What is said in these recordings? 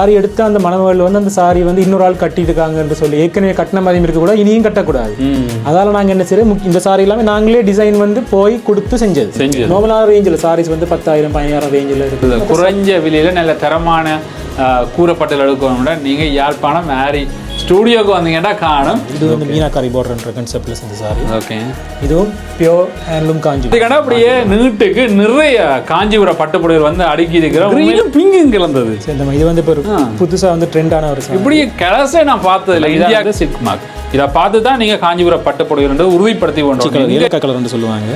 Sorry எடுத்து அந்த மணமகள் வந்து அந்த சாரி வந்து இன்னொரு ஆள் கட்டிட்டுருக்காங்கன்னு சொல்லி ஏற்கனவே கட்டின மாதிரி இருக்கக்கூடாது, இனியும் கட்டக்கூடாது. அதால நாங்கள் என்ன செய்யறோம், இந்த சாரி எல்லாமே நாங்களே டிசைன் வந்து போய் கொடுத்து செஞ்சது. நார்மலான ரேஞ்சில் சாரீஸ் வந்து 10,000 15,000 ரேஞ்சில் இருக்குது. குறைஞ்ச விலையில நல்ல தரமான கூறப்பட்டல் எடுக்கணும்னா நீங்க யாழ்ப்பாணம் ஆரி ஸ்டூடியோக்கு வந்தீங்கன்னா காணும். இது வந்து மீனாக்காரி பார்டர்ன்ற கான்செப்ட்ல செஞ்ச சாரி. ஓகே, இதுவும் பியோர் ஹேண்ட்லூம் காஞ்சிபுரம். இதுக்கான அப்படியே நீட்டுக்கு நிறைய காஞ்சிபுரம் பட்டுப்புடவை வந்து அடுக்கி இருக்கிறோம். பிங்கும் கலந்தது. இது வந்து இப்போ புதுசாக வந்து ட்ரெண்டான ஒரு இப்படி கலசை நான் பார்த்தது இல்லை. இந்தியாவுக்கு சில்க் மார்க் இதை பார்த்து தான் நீங்கள் காஞ்சிபுரம் பட்டுப்புடவை உறுதிப்படுத்தி கொண்டு ஏலக்காய் கலர்னு சொல்லுவாங்க.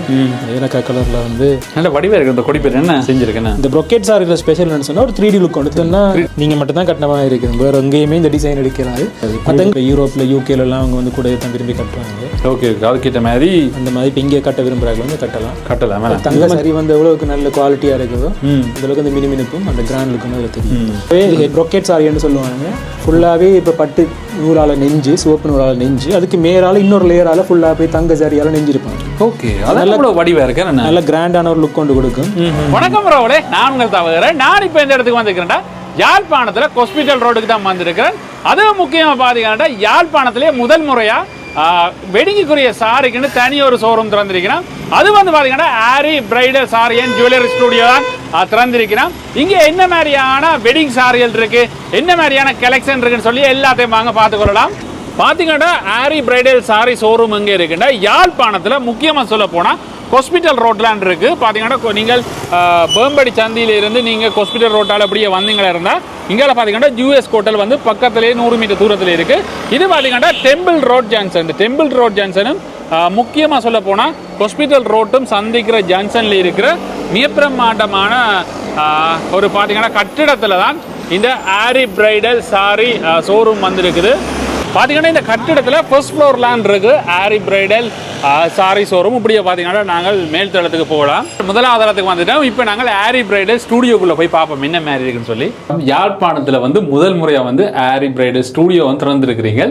ஏலக்காய் கலரில் வந்து நல்ல வடிவாக இருக்குது. இந்த கொடி பேர் என்ன செஞ்சுருக்கேன். இந்த ப்ரொக்கேட் சாரியில் ஸ்பெஷல் சொன்னால் ஒரு 3D லுக் வந்துட்டுன்னா நீங்கள் மட்டும் தான் கட்டணமாக இருக்குது. வேறு எங்கேயுமே இந்த டிசைன் எடுக்கிறாரு. மற்ற யூரோப்பில் யூகேலலாம் அவங்க வந்து கூட தான் விரும்பி கட்டுறாங்க. ஓகே, அதுக்கிட்ட மாதிரி அந்த மாதிரி இப்போ இங்கே கட்ட விரும்புகிறாங்க வந்து கட்டலாம். தங்க சாரி வந்து எவ்வளோக்கு நல்ல குவாலிட்டியாக இருக்குதோ அந்தளவுக்கு அந்த மினிமினுக்கும் அந்த கிராண்ட் லுக்கும் அதில் தெரியும். ப்ரொக்கேட் சாரின்னு சொல்லுவாங்க. ஃபுல்லாகவே இப்போ பட்டு நூறால் நெஞ்சு, சிவப்பு நூறால் நெஞ்சு, அதுக்கு மேலால் இன்னொரு லேயரால் ஃபுல்லாக போய் தங்க சாரியால் நெஞ்சிருப்பாங்க. ஓகே, அதெல்லாம் வடிவாக இருக்கு. நல்ல கிராண்டான ஒரு லுக் கொண்டு கொடுக்கும். வணக்கம் ப்ரோவலே, நான் உங்கள் தவிர நான் இப்போ இந்த இடத்துக்கு வந்திருக்கிறேன்டா யாழ்ப்பாணத்தில் ஹாஸ்பிட்டல் ரோடுக்கு தான் வந்திருக்கிறேன். அதுவும் முக்கியமாக பார்த்தீங்கன்னா யாழ்ப்பாணத்திலே முதல் முறையாக வெட்டிங்குரிய சாரிக்குன்னு தனி ஒரு ஷோரூம் திறந்திருக்கிறேன். அது வந்து பார்த்தீங்கன்னா Aari bridal sari and jewellery studio தான் திறந்திருக்கிறேன். இங்கே என்ன மாதிரியான வெட்டிங் சாரிகள் இருக்கு, என்ன மாதிரியான கலெக்ஷன் இருக்குன்னு சொல்லி எல்லாத்தையும் வாங்க பார்த்துக்கொள்ளலாம். பார்த்தீங்கன்னா ஆரி பிரைடல் சாரி ஷோரூம் எங்கே இருக்குன்னா யாழ்ப்பாணத்தில் முக்கியமாக சொல்ல போனால் ஹாஸ்பிட்டல் ரோட்லான் இருக்கு. பார்த்தீங்கன்னா நீங்கள் பேம்படி சந்தியிலிருந்து நீங்கள் ஹாஸ்பிட்டல் ரோட்டால் அப்படியே வந்தீங்களா இருந்தால் இங்கே பார்த்தீங்கன்னா யூஎஸ் ஹோட்டல் வந்து பக்கத்துலேயே 100 மீட்டர் தூரத்தில் இருக்கு. இது பார்த்தீங்கன்னா டெம்பிள் ரோட் ஜங்ஷன். இந்த டெம்பிள் ரோட் ஜங்ஷனும் முக்கியமாக சொல்ல போனால் ஹாஸ்பிட்டல் ரோட்டும் சந்திக்கிற ஜங்ஷனில் இருக்கிற மிக பிரம்மாண்டமான ஒரு பார்த்தீங்கன்னா கட்டிடத்தில் தான் இந்த ஆரி பிரைடல் சாரி ஷோரூம் வந்துருக்குது. பார்த்தீங்கன்னா இந்த கட்டிடத்தில் ஃபர்ஸ்ட் ஃப்ளோர்லான் இருக்கு ஆரி பிரைடல் சாரி ஷோரூம். இப்படியே பார்த்தீங்கன்னா நாங்கள் மேல் தளத்துக்கு போகலாம். முதலாவது தளத்துக்கு வந்துட்டோம். இப்போ நாங்கள் ஆரி பிரைடல் ஸ்டூடியோக்குள்ளே போய் பார்ப்போம் என்ன மாதிரி இருக்குன்னு சொல்லி. யாழ்ப்பாணத்தில் வந்து முதல் முறையாக வந்து ஆரி பிரைடல் ஸ்டூடியோ வந்து திறந்துருக்கிறீங்க.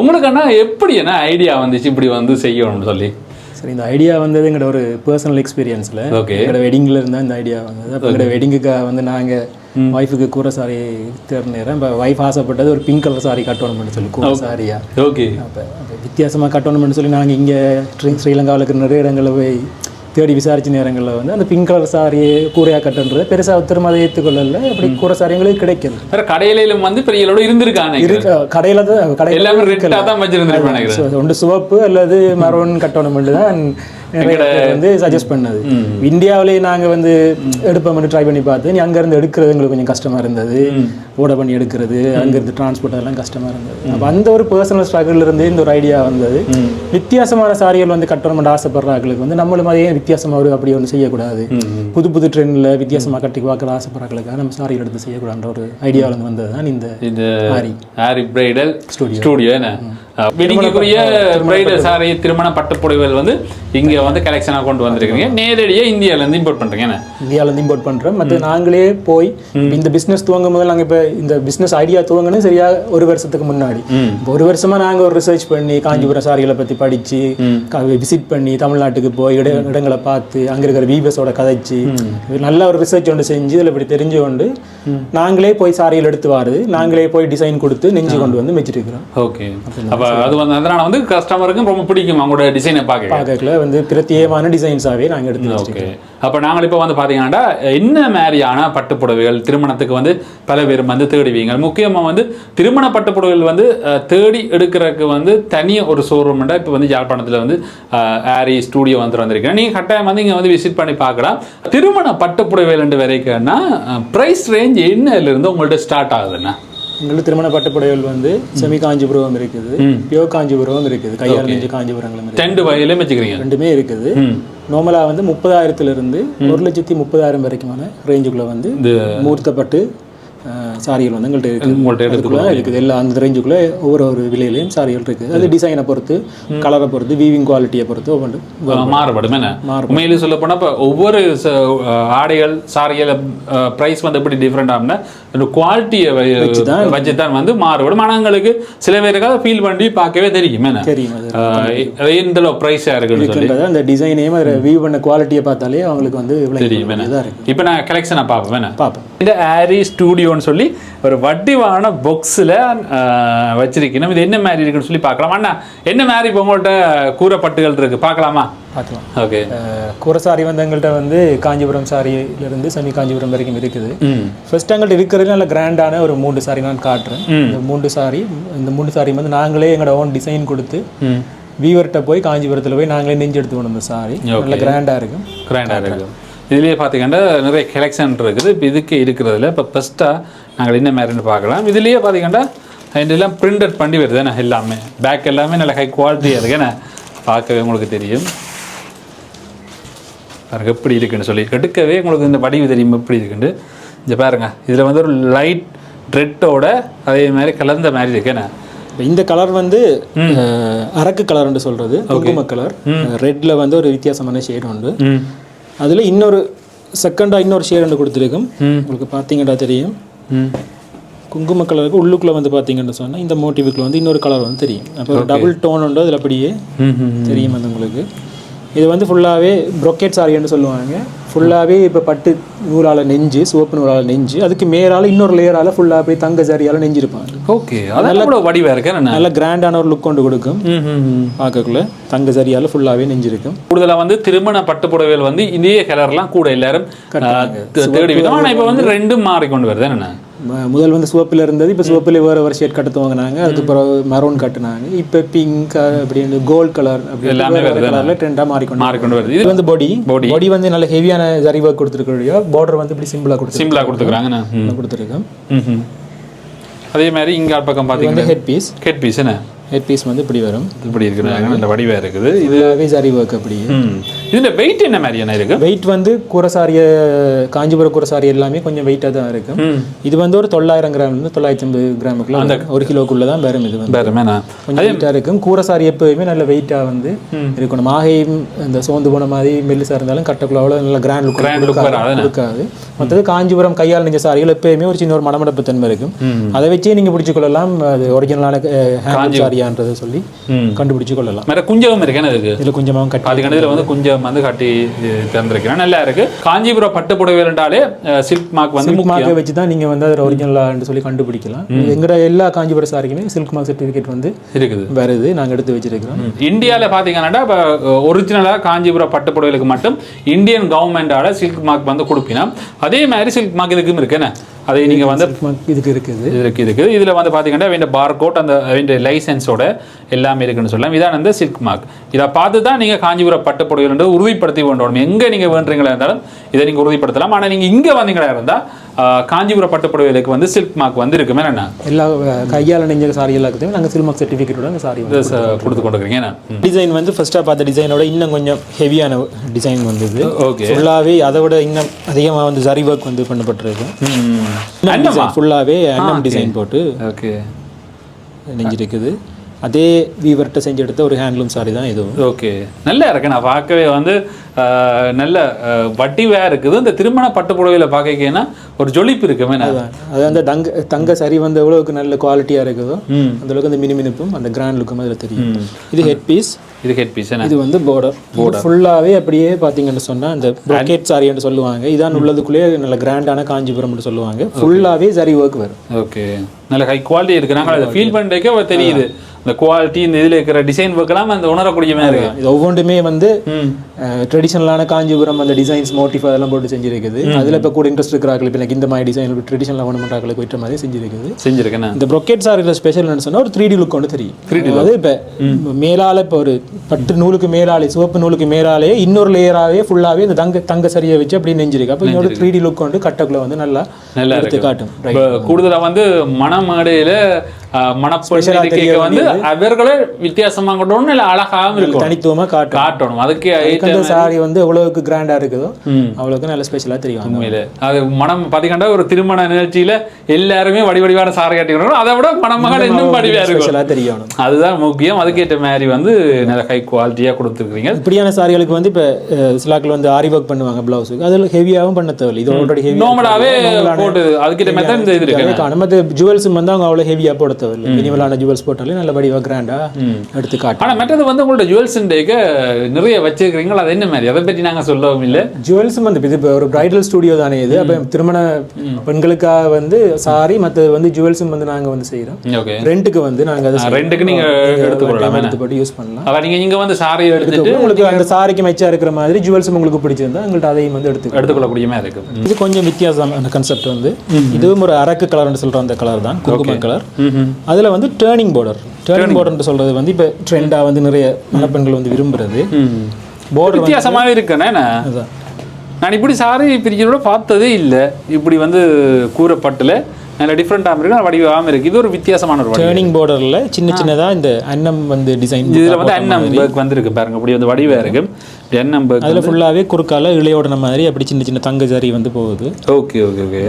உங்களுக்கு என்ன எப்படி என்ன ஐடியா வந்துச்சு இப்படி வந்து செய்யணும்னு சொல்லி? சரி, இந்த ஐடியா வந்தது எங்களோட ஒரு பர்சனல் எக்ஸ்பீரியன்ஸில். ஓகே, எங்களோட வெட்டிங்கில் இருந்தால் இந்த ஐடியா வந்தது. அப்போ எங்களோட வெட்டிங்குக்காக வந்து நாங்கள் ஒய்ஃபுக்கு கூரை சாரி தேர்ந்த நேரம் இப்போ ஒய்ஃப் ஆசைப்பட்டது ஒரு பிங்க் கலர் சாரி கட்டணும்னு சொல்லி கூரை சாரியா. ஓகே, அப்போ வித்தியாசமாக கட்டணும்னு சொல்லி நாங்கள் இங்கே ஸ்ரீலங்காவில் இருக்கிற நிறைய இடங்களில் போய் தேடி விசாரிச்ச நேரங்களில் வந்து அந்த பிங்க் கலர் சாரியை கூரையாக கட்டுன்றது பெருசாக திரும்ப அதை ஏற்றுக்கொள்ளல. அப்படி கூரை சாரி எங்களுக்கு கிடைக்கிறது. கடையிலும் வந்து பெரியளோட இருந்திருக்காங்க. கடையில் தான் கடையில் ஒன்று சிவப்பு அல்லது மரோன் கட்டணும் தான் வந்து சஜஸ்ட் பண்ணது. இந்தியாவிலேயே நாங்கள் வந்து எடுப்போம் ட்ரை பண்ணி பார்த்து அங்கேருந்து எடுக்கிறது எங்களுக்கு கொஞ்சம் கஷ்டமாக இருந்தது. ஓட பண்ணி எடுக்கிறது, அங்கேருந்து டிரான்ஸ்போர்ட் அதெல்லாம் கஷ்டமாக இருந்தது. அப்போ அந்த ஒரு பர்சனல் ஸ்ட்ரகிள் இருந்து இந்த ஒரு ஐடியா வந்தது. வித்தியாசமான சாரிகள் வந்து கட்டணும்னு ஆசைப்படுறாங்களுக்கு வந்து நம்மளும் அதே வித்தியாசமாக ஒரு அப்படி ஒன்று செய்யக்கூடாது. புது புது ட்ரெண்டில் வித்தியாசமாக கட்டி பார்க்குற ஆசைப்படுறாங்களுக்காக நம்ம சாரிகள் எடுத்து செய்யக்கூடாதுன்ற ஒரு ஐடியாவில் வந்தது தான் இந்த ஆரி பிரைடல் ஸ்டூடியோ. வெட்டிங்குரிய பிரைடல் சாரி திருமண பட்டுப்புடவைகள் வந்து இங்கே வந்து கலெக்ஷனாக கொண்டு வந்திருக்கீங்க. நேரடியாக இந்தியாவிலேருந்து இம்போர்ட் பண்ணுறீங்க. இந்தியாவிலேருந்து இம்போர்ட் பண்ணுறோம். மற்ற நாங்களே போய் இந்த பிஸ்னஸ் துவங்கும் போது நாங்கள் இப்போ இந்த பிஸ்னஸ் ஐடியா துவங்கணும் சரியாக 1 வருஷத்துக்கு முன்னாடி. இப்போ 1 வருஷமாக நாங்கள் ஒரு ரிசர்ச் பண்ணி காஞ்சிபுரம் சாரிகளை பற்றி படித்து விசிட் பண்ணி தமிழ்நாட்டுக்கு போய் இடங்களை பார்த்து அங்கே இருக்கிற வீவர்ஸோட கதைச்சு நல்ல ஒரு ரிசர்ச் ஒன்று செஞ்சு இதில் இப்படி தெரிஞ்சு கொண்டு நாங்களே போய் சாரிகள் எடுத்து வாருது, நாங்களே போய் டிசைன் கொடுத்து நெஞ்சு கொண்டு வந்து வச்சுருக்கிறோம். ஓகே, அப்போ அது வந்து அதனால் வந்து கஸ்டமருக்கும் ரொம்ப பிடிக்கும் அவங்களோட டிசைனை பார்க்கல வந்து பிரத்யேகமான டிசைன்ஸாகவே நாங்கள் எடுத்து. ஓகே, அப்போ நாங்கள் இப்போ வந்து பார்த்தீங்கன்னா என்ன மாதிரியான பட்டுப்புடவைகள் திருமணத்துக்கு வந்து பல பேர் வந்து தேடுவீங்க? முக்கியமாக வந்து திருமண பட்டுப்புடவைகள் வந்து தேடி எடுக்கிறதுக்கு வந்து தனியாக ஒரு ஷோரூம் இப்போ வந்து யாழ்ப்பாணத்தில் வந்து ஆரி ஸ்டூடியோ வந்து வந்திருக்கேன். நீங்கள் கட்டாயம் வந்து இங்கே வந்து விசிட் பண்ணி பார்க்கலாம். திருமண பட்டுப்புடவைகள் வரைக்கும்னா ப்ரைஸ் ரேஞ்ச் என்னலேருந்து உங்கள்கிட்ட ஸ்டார்ட் ஆகுதுன்னா? எங்களுக்கு திருமண பட்டுப்புடவைகள் வந்து செமி காஞ்சிபுரம் இருக்குது, பியோர் காஞ்சிபுரம் இருக்குது, கையால் நெஞ்சு காஞ்சிபுரங்களும் 2 வகையிலும் வச்சுக்கிறீங்க. ரெண்டுமே இருக்குது. நார்மலாக வந்து 30,000 1,30,000 வரைக்குமான ரேஞ்சுக்குள்ளே வந்து மூர்த்தப்பட்டு சாரிகள் வந்து எங்கள்கிட்ட இருக்குது. எல்லாம் அந்த ரேஞ்சுக்குள்ளே ஒவ்வொரு விலையிலையும் சாரிகள் இருக்குது. அது டிசைனை பொறுத்து, கலரை பொறுத்து, வீவிங் குவாலிட்டியை பொறுத்து ஒவ்வொன்று மாறுபடும். உண்மையிலே சொல்ல போனால் இப்போ ஒவ்வொரு ஆடைகள் சாரிகள் ப்ரைஸ் வந்து எப்படி டிஃப்ரெண்ட் ஆகும்னா குவாலிட்டியை வச்சு தான் வந்து மாறுபடும். ஆனால் எங்களுக்கு சில பேருக்கு அதை ஃபீல் பண்ணி பார்க்கவே தெரியும் எந்த ப்ரைஸாக இருக்குது அந்த டிசைனையும் வீவ் பண்ண குவாலிட்டியை பார்த்தாலே அவங்களுக்கு வந்து தெரியும். இப்போ நான் கலெக்ஷனை பார்ப்பேன். இந்த ஆரி ஸ்டூடியோ இருக்குன்னு சொல்லி ஒரு வட்டிவான பாக்ஸில் வச்சிருக்கணும். இது என்ன மாதிரி இருக்குன்னு சொல்லி பார்க்கலாம். அண்ணா என்ன மாதிரி இப்போ உங்கள்கிட்ட கூரைப்பட்டுகள் இருக்குது பார்க்கலாமா? பார்க்கலாம். ஓகே. கூரை சாரி வந்து எங்கள்கிட்ட வந்து காஞ்சிபுரம் சாரியிலிருந்து செமி காஞ்சிபுரம் வரைக்கும் இருக்குது. ஃபர்ஸ்ட் எங்கள்கிட்ட இருக்கிறது நல்ல கிராண்டான ஒரு 3 சாரி நான் காட்டுறேன். இந்த 3 சாரி வந்து நாங்களே எங்களோட ஓன் டிசைன் கொடுத்து வீவர்கிட்ட போய் காஞ்சிபுரத்தில் போய் நாங்களே நெஞ்சு எடுத்து கொண்டு வந்த சாரி நல்ல கிராண்டாக இருக்கும். இதுலேயே பார்த்தீங்கன்னா நிறைய கலெக்ஷன் இருக்குது. இப்போ இதுக்கு இருக்கிறதுல இப்போ ஃபஸ்ட்டாக நாங்கள் என்ன மாதிரின்னு பார்க்கலாம். இதுலேயே பார்த்தீங்கன்னா இதெல்லாம் பிரிண்டட் பண்ணி வருது ஏன்னா எல்லாமே பேக் எல்லாமே நல்ல ஹை குவாலிட்டியாக இருக்கு. ஏன்னா பார்க்கவே உங்களுக்கு தெரியும் பாருங்க எப்படி இருக்குன்னு சொல்லி எடுக்கவே உங்களுக்கு இந்த வடிவு தெரியும் எப்படி இருக்குன்னு. இங்கே பாருங்க இதில் வந்து ஒரு லைட் ரெட்டோட அதே மாதிரி கலந்த மாதிரி இருக்கு. ஏன்னா இந்த கலர் வந்து அரக்கு கலர்னு சொல்றது குங்கும கலர். ரெட்ல வந்து ஒரு வித்தியாசமான ஷேட் உண்டு. அதுல இன்னொரு செகண்டா இன்னொரு ஷேட் கொடுத்துருக்கும். உங்களுக்கு பார்த்தீங்கன்னா தெரியும் குங்கும கலருக்கு உள்ளுக்குள்ள வந்து பார்த்தீங்கன்னு சொன்னால் இந்த மோட்டிவுக்குள்ள வந்து இன்னொரு கலர் வந்து தெரியும். அப்போ ஒரு டபுள் டோன் உண்டு அதில் அப்படியே தெரியும் வந்து உங்களுக்கு. இது வந்து ஃபுல்லாகவே ப்ரொக்கேட் சாரின்னு சொல்லுவாங்க. ஃபுல்லாகவே இப்போ பட்டு நூலால் நெஞ்சு சிவப்பு நூலால் நெஞ்சு அதுக்கு மேலால் இன்னொரு லேயரால் ஃபுல்லாக போய் தங்க சாரியால் நெஞ்சிருப்பாங்க. ஓகே. அதெல்லாம் வடிவாக இருக்கு. நல்ல கிராண்டான ஒரு லுக் கொண்டு கொடுக்கும். பார்க்கக்குள்ள தங்க சாரியால் ஃபுல்லாகவே நெஞ்சிருக்கும். கூடுதலாக வந்து திருமண பட்டு புடவைகள் வந்து இதே கலர்லாம் கூட எல்லாரும் தேடி விட்டோம். ஆனால் இப்போ வந்து ரெண்டும் மாறிக்கொண்டு வருது. என்ன முதல் வந்து சிவப்பில் இருந்தது, இப்போ சிவப்பில் வேறு ஷேட் கட்டு துவங்கினாங்க. அதுக்கப்புறம் மரூன் கட்டுனாங்க. இப்போ பிங்க் அப்படின்னு கோல்ட் கலர் அப்படி எல்லாமே கலரில் ட்ரெண்டாக மாறிக்கொண்டு வருது. இது வந்து பாடி வந்து நல்ல ஹெவியான ஜரி ஒர்க் கொடுத்துருக்கோம். பார்டர் வந்து இப்படி சிம்பிளாக கொடுத்துருக்காங்க கொடுத்துருக்கோம். அதே மாதிரி இங்கே பக்கம் பார்த்தீங்கன்னா ஹெட் பீஸ் என்ன ஹெட் பீஸ் வந்து இப்படி வரும். இப்படி இருக்குது நல்ல வடிவாக இருக்குது. இதுவே ஜரி ஒர்க் அப்படியே. இதில் வெயிட் என்ன மாதிரியான இருக்கு? வெயிட் வந்து கூரசாரிய காஞ்சிபுரம் கூரசாரி எல்லாமே கொஞ்சம் வெயிட்டாக தான் இருக்கும். இது வந்து ஒரு 900 கிராம்லேருந்து 950 கிராமுக்குள்ள அந்த 1 கிலோக்குள்ள தான் வரும். இது வந்து கொஞ்சம் வெயிட்டாக இருக்கும். கூரசாரி எப்போயுமே நல்ல வெயிட்டாக வந்து இருக்கணும். மாகையும் இந்த சோர்ந்து போன மாதிரி மெல்லிசாக இருந்தாலும் கட்டக்குள்ள அவ்வளோ நல்ல கிராண்ட் லுக் இருக்காது. மற்றது காஞ்சிபுரம் கையால் நெஞ்ச சாரிகள் எப்பயுமே ஒரு சின்ன ஒரு மடமடப்பு தன்மை இருக்கும். அதை வச்சே நீங்கள் பிடிச்சி கொள்ளலாம். அது ஒரிஜினலான ஹேண்ட் சாரியான்றதை சொல்லி கண்டுபிடிச்சு கொள்ளலாம். வேற குஞ்சமும் இருக்கேன். அதுக்கு இதில் குஞ்சமாகவும் கட்டி அதுக்கு வந்து குஞ்சம் வந்து கட்டி தந்திருக்கிறேன். நல்லா இருக்கு. காஞ்சிபுரம் பட்டு புடவைண்டாலே சில்க் மார்க் வந்து மார்க்கை வச்சு தான் நீங்கள் வந்து அதை ஒரிஜினலான்னு சொல்லி கண்டுபிடிக்கலாம். எங்களோட எல்லா காஞ்சிபுரம் சாரிக்குமே சில்க் மார்க் சர்டிஃபிகேட் வந்து இருக்குது வருது. நாங்கள் எடுத்து வச்சிருக்கிறோம். இந்தியாவில் பார்த்தீங்கன்னா இப்போ ஒரிஜினலாக காஞ்சிபுரம் பட்டு புடவைகளுக்கு மட்டும் இந்தியன் கவர்மெண்டால சில்க் மார்க் வந்து கொடுப்பினோம். அதே மாதிரி சில்க் மார்க் இதுக்கும் இருக்குன்னு அதை நீங்கள் வந்து இதுக்கு இருக்குது. இதில் வந்து பார்த்தீங்கன்னா இந்த பார்கோட் அந்த லைசன்ஸோட எல்லாமே இருக்குன்னு சொல்லலாம். இதான் வந்து சில்க் மார்க். இதை பார்த்து தான் நீங்கள் காஞ்சிபுரம் பட்டு புடவைகள் உறுதிப்படுத்தி கொண்டு எங்கே நீங்கள் வேண்டுறீங்களா இருந்தாலும் இதை நீங்கள் உறுதிப்படுத்தலாம். ஆனால் நீங்கள் இங்கே வந்தீங்களா இருந்தால் காஞ்சிபுரம் பட்டு புடவைகளுக்கு வந்து சில்க் மார்க் வந்து இருக்குமே. என்ன எல்லா கையால் நெஞ்ச சாரி எல்லாத்துக்கும் நாங்கள் சில்க் மார்க் சர்டிஃபிகேட்டோட அந்த சாரி கொடுத்து கொண்டுருக்கீங்க. டிசைன் வந்து ஃபர்ஸ்ட்டாக பார்த்த டிசைனோட இன்னும் கொஞ்சம் ஹெவியான டிசைன் வந்தது. ஓகே. ஃபுல்லாகவே அதை விட இன்னும் அதிகமாக வந்து ஜரி ஒர்க் வந்து பண்ணப்பட்டிருக்கு. ஃபுல்லாகவே அன்னம் டிசைன் போட்டு ஓகே நெஞ்சிருக்குது. அதே வீவர்கிட்ட செஞ்சு எடுத்த ஒரு ஹேண்ட்லூம் சாரி தான் இதுவும். ஓகே. நல்லா இருக்கு. நான் பார்க்கவே வந்து நல்ல வட்டிவாக இருக்குது. இந்த திருமண பட்டு புடவையில் பார்க்கன்னா ஒரு ஜொலிப்பு இருக்குமே. அது அந்த தங்க சரி வந்து எவ்வளவுக்கு நல்ல குவாலிட்டியாக இருக்குதோ அந்த அளவுக்கு அந்த மினுமினுப்பும் அந்த கிராண்ட் லுக்கும் அதில் தெரியும். இது ஹெட் பீஸ். இது வந்து பார்டர் ஃபுல்லாகவே அப்படியே பார்த்தீங்கன்னு சொன்னால் அந்த ப்ராக்கெட் சாரின்னு சொல்லுவாங்க. இதான் உள்ளதுக்குள்ளேயே நல்ல கிராண்டான காஞ்சிபுரம்னு சொல்லுவாங்க. ஃபுல்லாகவே ஜரி ஒர்க் வரும். ஓகே. நல்ல ஹை குவாலிட்டி இருக்கு. நாங்கள் அதை ஃபீல் பண்ணுறதுக்கே தெரியுது. இந்த குவாலிட்டி இந்த இதில் இருக்கிற டிசைன் ஒர்க்கெல்லாம் அந்த உணரக்கூடிய மாதிரி இருக்கு. இது ஒவ்வொன்றுமே வந்து ட்ரெடிஷனலான காஞ்சிபுரம் அந்த டிசைன்ஸ் மோட்டிஃப் அதெல்லாம் போட்டு செஞ்சிருக்குது. அதில் இப்போ கூட இன்ட்ரெஸ்ட் இருக்கிறார்கள். இப்போ எனக்கு இந்த மாதிரி டிசைன் ட்ரெடிஷனலாக ஒன்றுமட்டாக்களுக்கு விட்ட மாதிரி செஞ்சிருக்கேன். இந்த ப்ரொக்கேட் சாரியில் ஸ்பெஷல்னு சொன்னால் ஒரு 3D லுக் ஒன்று தெரியும். அதாவது இப்போ மேலால் இப்போ ஒரு பட்டு நூலுக்கு மேலாலே சிவப்பு நூலுக்கு மேலாலே இன்னொரு லேயராகவே ஃபுல்லாகவே இந்த தங்க சரியை வச்சு அப்படி நெஞ்சிருக்கு. அப்போ இன்னொரு 3D லுக் வந்து கட்டக்குள்ள வந்து நல்லா எடுத்து காட்டும். கூடுதலாக வந்து மணமேடையில் மணப்பெண்களுக்கு வந்து அவர்களே வித்தியாசமாக கொண்டோம் இல்லை அழகாகவும் இருக்கும். தனித்துவமாக காட்டணும். அதுக்கு சாரி வந்து எவ்வளவுக்கு கிராண்டா இருக்குதோ அவ்வளவுக்கு நல்ல ஸ்பெஷலா தெரியும். உண்மையிலே அது மனம் பார்த்தீங்கன்னா ஒரு திருமண நிகழ்ச்சியில எல்லாருமே வடிவடிவான சாரி காட்டிக்கிறோம். அதை விட மணமகள் இன்னும் வடிவா இருக்கும் தெரியும். அதுதான் முக்கியம். அதுக்கேற்ற மாதிரி வந்து நல்ல ஹை குவாலிட்டியா கொடுத்துருக்கீங்க. இப்படியான சாரிகளுக்கு வந்து இப்ப சிலாக்கள் வந்து ஆரி ஒர்க் பண்ணுவாங்க பிளவுஸுக்கு. அதில் ஹெவியாகவும் பண்ண தேவை. இது ஆல்ரெடி ஹெவி நார்மலாவே போட்டு அதுக்கிட்ட மெத்தட் இந்த இது இருக்கு. நம்ம ஜுவல்ஸ் வந்து அவங்க அவ்வளவு ஹெவியா போட தேவை. மினிமலான ஜுவல்ஸ் போட்டாலே நல்லபடியா வடிவா கிராண்டா எடுத்து காட்டு. ஆனால் மற்றது வந்து உங்களோட ஜுவல்ஸ் டேக்கு நிறைய வச்சிருக்கிறீங்களா, அது என்ன மாதிரி, அதை பற்றி நாங்கள் சொல்லவும் இல்லை. ஜுவல்ஸும் வந்து இது இப்போ ஒரு பிரைடல் ஸ்டுடியோ தானே இது. அப்போ திருமண பெண்களுக்காக வந்து சாரி மற்ற வந்து ஜுவல்ஸும் வந்து நாங்கள் வந்து செய்கிறோம். ஓகே, ரெண்டுக்கு வந்து நாங்கள் அதை ரெண்டுக்கு நீங்கள் எடுத்துக்கொள்ளலாம், எடுத்துப்பட்டு யூஸ் பண்ணலாம். அப்போ நீங்கள் இங்கே வந்து சாரி எடுத்துட்டு உங்களுக்கு அந்த சாரிக்கு மெச்சா இருக்கிற மாதிரி ஜுவல்ஸும் உங்களுக்கு பிடிச்சிருந்தா உங்கள்கிட்ட அதையும் வந்து எடுத்துக்கொள்ளக்கூடிய மாதிரி இருக்குது. இது கொஞ்சம் வித்தியாசமான கான்செப்ட் வந்து இதுவும் ஒரு அரக்கு கலர்னு சொல்கிற அந்த கலர் தான், குங்கும கலர். அதில் வந்து டேர்னிங் பார்டர்னு சொல்கிறது வந்து இப்போ ட்ரெண்டாக வந்து நிறைய மணப்பெண்கள் வந்து விரும்புறது. பார்டர் வித்தியாசமாகவே இருக்குண்ணே. நான் இப்படி சாரி பிரிக்கிறோட பார்த்ததே இல்லை. இப்படி வந்து கூறப்பட்டல நல்ல டிஃப்ரெண்டாக இருக்கு, வடிவாகவும் இருக்குது. இது ஒரு வித்தியாசமான ஒரு டேர்னிங் பார்டரில் சின்ன சின்னதாக இந்த அன்னம் வந்து டிசைன். இதில் வந்து அன்னம் பேக் வந்துருக்கு பாருங்க, அப்படி வந்து வடிவாக இருக்கு அன்னம் பேக். அதில் ஃபுல்லாகவே குறுக்கால இளையோடன மாதிரி அப்படி சின்ன சின்ன தங்க ஜரி வந்து போகுது. Okay okay okay.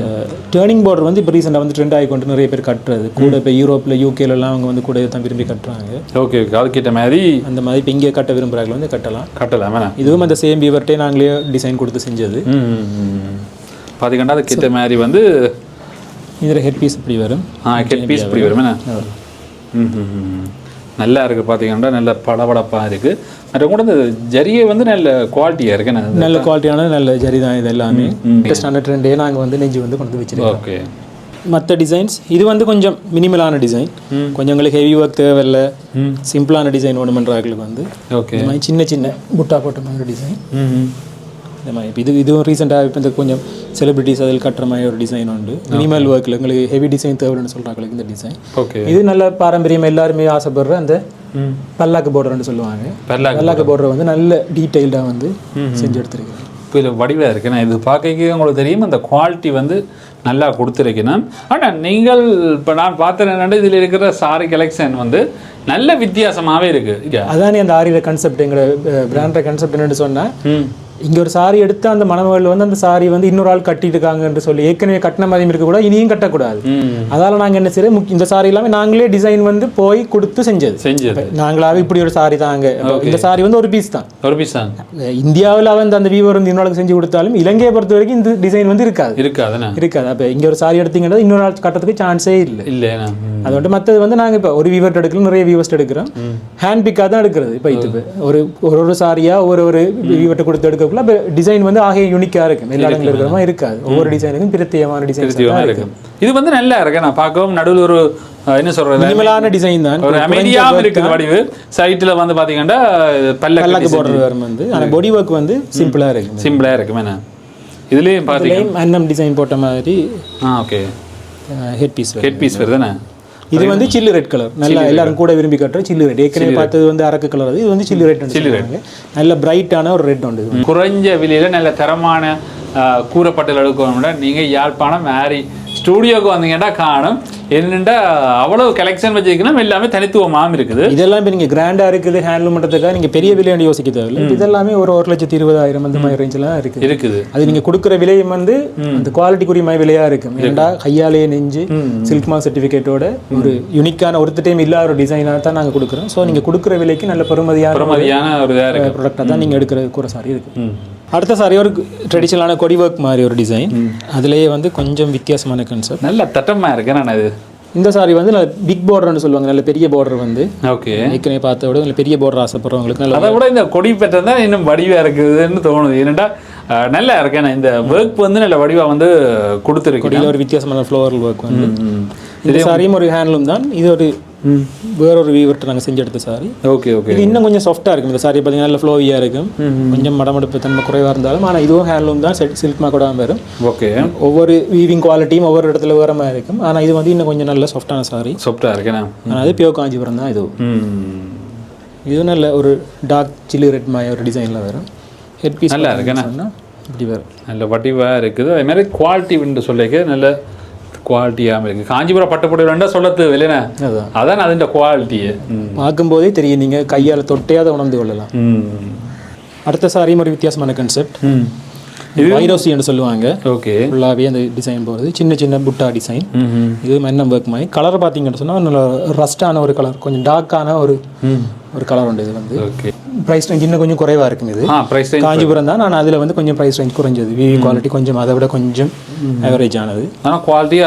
Turning border வந்து இப்போ ரீசெண்டாக வந்து ட்ரெண்ட் ஆகிக்கொண்டு நிறைய பேர் கட்டுறது கூட. இப்போ யூரோப்பில் யூகேலலாம் அவங்க வந்து கூட தான் விரும்பி கட்டுறாங்க. ஓகே ஓகே, அதுக்கிட்ட மாதிரி அந்த மாதிரி இப்போ இங்கே கட்ட விரும்புகிறாங்க வந்து கட்டலாம். வேணாம், இதுவும் அந்த சேம் வீவர்ட்டே நாங்களே டிசைன் கொடுத்து செஞ்சது. பார்த்துக்கிட்டா அதுக்கிட்ட மாதிரி வந்து இதில் ஹெட் பீஸ் இப்படி வரும். ஹெட் பீஸ் இப்படி வரும். நல்லா இருக்குது பார்த்தீங்கன்னா, நல்ல படபடப்பாக இருக்குது. மற்ற கூட இந்த ஜரியை வந்து நல்ல குவாலிட்டியாக இருக்கு. நல்ல குவாலிட்டியான நல்ல ஜரி தான் இது எல்லாமே. ஸ்டாண்டர்ட் ட்ரெண்டே நாங்கள் வந்து நெஞ்சு வந்து கொண்டு வச்சுருக்கோம். ஓகே. மற்ற டிசைன்ஸ் இது வந்து கொஞ்சம் மினிமலான டிசைன், கொஞ்சம் உங்களுக்கு ஹெவி ஒர்க் தேவையில்லை, சிம்பிளான டிசைன் வேணுமென்றாங்களுக்கு வந்து ஓகே இந்த மாதிரி சின்ன சின்ன புட்டா போட்ட மாதிரி டிசைன். இந்த மாதிரி இப்போ இதுவும் ரீசெண்டாக இப்போ இந்த கொஞ்சம் செலிபிரிட்டிஸ் அதில் கட்டுற மாதிரி ஒரு டிசைன் உண்டு. மினிமல் ஒர்க்கில் உங்களுக்கு ஹெவி டிசைன் தேவைன்னு சொல்கிறாங்களுக்கு இந்த டிசைன். ஓகே. இது நல்ல பாரம்பரியம் எல்லாருமே ஆசைப்படுற அந்த பல்லாக்கு பார்டர்னு சொல்லுவாங்க. பல்லாக்கு பார்டர் வந்து நல்ல டீட்டெயில்டாக வந்து செஞ்சு எடுத்துருக்கேன். இப்போ இதில் வடிவாக இருக்கு. நான் இது பார்க்க உங்களுக்கு தெரியும், அந்த குவாலிட்டி வந்து நல்லா கொடுத்துருக்கேன். ஆனால் நீங்கள் இப்போ நான் பார்த்தேன் இதில் இருக்கிற சாரி கலெக்ஷன் வந்து நல்ல வித்தியாசமாகவே இருக்குது. அதானே அந்த ஆரியோட கான்செப்ட், எங்களோட பிராண்டோட கான்செப்ட் என்னென்னு சொன்னால், இங்கே ஒரு சாரி எடுத்து அந்த மணமகள் வந்து அந்த சாரி வந்து இன்னொரு ஆள் கட்டிட்டு இருக்காங்கன்னு சொல்லி ஏற்கனவே கட்டின மாதிரியும் இருக்கக்கூடாது, இனியும் கட்டக்கூடாது. அதால் நாங்கள் என்ன செய்யறோம், இந்த சாரி எல்லாமே நாங்களே டிசைன் வந்து போய் கொடுத்து செஞ்சது. நாங்களாவே இப்படி ஒரு சாரி தாங்க, இந்த சாரி வந்து ஒரு பீஸ் தான். இந்தியாவில் வந்து அந்த வீவர் வந்து இன்னொரு செஞ்சு கொடுத்தாலும் இலங்கையை பொறுத்த வரைக்கும் இந்த டிசைன் வந்து இருக்காது. அப்போ இங்கே ஒரு சாரி எடுத்தீங்கன்னா இன்னொரு ஆள் கட்டுறதுக்கு சான்ஸே இல்லை. அது வந்துட்டு மற்றது வந்து நாங்கள் இப்போ ஒரு வீவர்ட் எடுக்கலாம், நிறைய வீவர்ஸ்ட் எடுக்கிறோம். ஹேண்ட் பிக்காக தான் எடுக்கிறது. இப்போ இது ஒரு சாரியாக ஒரு வீவர்ட்டை கொடுத்து எடுக்க டிசைன் வந்து ஆகிய யூனிக்கா இருக்கு. எல்லா இடங்களும் இருக்கிற மாதிரி இருக்காது. ஒவ்வொரு டிசைனுக்கும் பிரத்யேகமான டிசைன் இருக்கு. இது வந்து நல்லா இருக்கு. நான் பார்க்கவும் நடுவில் ஒரு என்ன சொல்றது, மினிமலான டிசைன் தான், ஒரு அமைதியாக இருக்குது வடிவு. சைட்ல வந்து பாத்தீங்கன்னா பல்லக்கு பார்டர் வரும் வந்து, ஆனா பாடி ஒர்க் வந்து சிம்பிளா இருக்கு. மேனா இதுலயும் பாத்தீங்கன்னா அன்னம் டிசைன் போட்ட மாதிரி. ஓகே. ஹெட் பீஸ் வருதுதானே. இது வந்து சில்லு ரெட் கலர், நல்லா எல்லாரும் கூட விரும்பி கட்டுற சில்லு ரெட். ஏற்கனவே பார்த்தது வந்து அரக்கு கலர், இது வந்து சில்லு ரெட். நல்ல பிரைட்டான ஒரு ரெட் உண்டு. குறைஞ்ச விலையில நல்ல தரமான கூறப்பட்டல் எடுக்கணும்னா நீங்கள் யாழ்ப்பாணம் மேரி ஸ்டூடியோக்கு வந்தீங்கன்னா காணும். என்னென்னா அவ்வளவு கலெக்ஷன் வச்சுக்கணும், எல்லாமே தனித்துவமாக இருக்குது. இதெல்லாம் இப்போ நீங்கள் கிராண்டாக இருக்குது ஹேண்ட்லூம் பண்ணுறதுக்காக நீங்கள் பெரிய விலையாண்டு யோசிக்க தேவையில்லை. இதெல்லாமே ஒரு 1,20,000 அந்த மாதிரி ரேஞ்செலாம் இருக்குது. அது நீங்கள் கொடுக்குற விலையும் வந்து அந்த குவாலிட்டிக்குரிய விலையாக இருக்கும். ஏன்டா கையாலேயே நெஞ்சு சில்க் மார்க் சர்டிஃபிகேட்டோட ஒரு யூனிக்கான ஒருத்த டைம் இல்லாத ஒரு டிசைனாக தான் நாங்கள் கொடுக்குறோம். ஸோ நீங்கள் கொடுக்குற விலைக்கு நல்ல பெருமதியான ஒரு ப்ராடக்டாக தான் நீங்கள் எடுக்கிற கூற சாரி இருக்குது. அடுத்த சாரி ஒரு ட்ரெடிஷனலான கொடி ஒர்க் மாதிரி ஒரு டிசைன். அதுலேயே வந்து கொஞ்சம் வித்தியாசமான கான்செப்ட், நல்ல தட்டமாக இருக்கு. நான் இது இந்த சாரி வந்து நல்ல பிக் பார்டர்னு சொல்லுவாங்க, நல்ல பெரிய பார்டர் வந்து. ஓகே. ஏற்கனவே பார்த்த விட நல்ல பெரிய பார்டர் ஆசைப்படுறவங்களுக்கு நல்ல, அதை விட இந்த கொடி பெற்றது தான் இன்னும் வடிவாக இருக்குதுன்னு தோணுது. ஏன்னா நல்லா இருக்கு. ஏன்னா இந்த ஒர்க் வந்து நல்ல வடிவாக வந்து கொடுத்துருக்கு. ஒரு வித்தியாசமான ஃப்ளோரல் ஒர்க் வந்து. இந்த சாரியும் ஒரு ஹேண்ட்லூம் தான். இது ஒரு வேறொரு வீவர்ட்ட நாங்கள் செஞ்சு எடுத்த சாரி. Okay okay. இது இன்னும் கொஞ்சம் சாஃப்டாக இருக்கும். இந்த சாரி பார்த்தீங்கன்னா நல்ல ஃப்ளோவியாக இருக்கும், கொஞ்சம் மடமடுப்பு தன்மை குறைவாக இருந்தாலும். ஆனால் இதுவும் ஹேண்ட்லூம் தான், சில்க் மார்க் கூட வரும். ஓகே. ஒவ்வொரு வீவிங் குவாலிட்டியும் ஒவ்வொரு இடத்துல வேற மாதிரி இருக்கும். ஆனால் இது வந்து இன்னும் கொஞ்சம் நல்ல சாஃப்டான சாரி. சாஃப்டாக இருக்குண்ணா. ஆனால் அது பியூர் காஞ்சிபுரம் தான். இதுவும் நல்ல ஒரு டார்க் சில்லி ரெட் மாதிரி ஒரு டிசைனில் வரும். ஹெட் பீஸ் நல்லா இருக்குண்ணா. இப்படி வரும், நல்ல வடிவாக இருக்குது. அதே மாதிரி குவாலிட்டி வந்து சொல்லிக்க நல்ல குவாலிட்டியாக இருக்குது. காஞ்சிபுரம் பட்டுப்பட்டு வேண்டாம் சொல்லத்து இல்லைண்ணா, அதான் அதுன்ற குவாலிட்டியை பார்க்கும்போதே தெரியும். நீங்கள் கையால் தொட்டே அதை உணர்ந்து கொள்ளலாம். அடுத்த சாரியும் ஒரு வித்தியாசமான கான்செப்ட், வைரோசின்னு சொல்லுவாங்க. ஓகே. ஃபுல்லாகவே அந்த டிசைன் போகிறது சின்ன சின்ன புட்டா டிசைன். இது மன்னம் ஒர்க் மாதிரி. கலர் பார்த்தீங்கன்னு சொன்னால் நல்ல ரஸ்டான ஒரு கலர், கொஞ்சம் டார்க்கான ஒரு கலர் உண்டு. இது வந்து ப்ரைஸ் ரேஞ்ச் இன்னும் கொஞ்சம் குறைவாக இருக்கும். இது காஞ்சிபுரம் தான், ஆனால் அதில் வந்து கொஞ்சம் ப்ரைஸ் ரேஞ்ச் குறைஞ்சது. வீவிங் குவாலிட்டி கொஞ்சம் அதை விட கொஞ்சம் ஆவரேஜ் ஆனது. ஆனால் குவாலிட்டி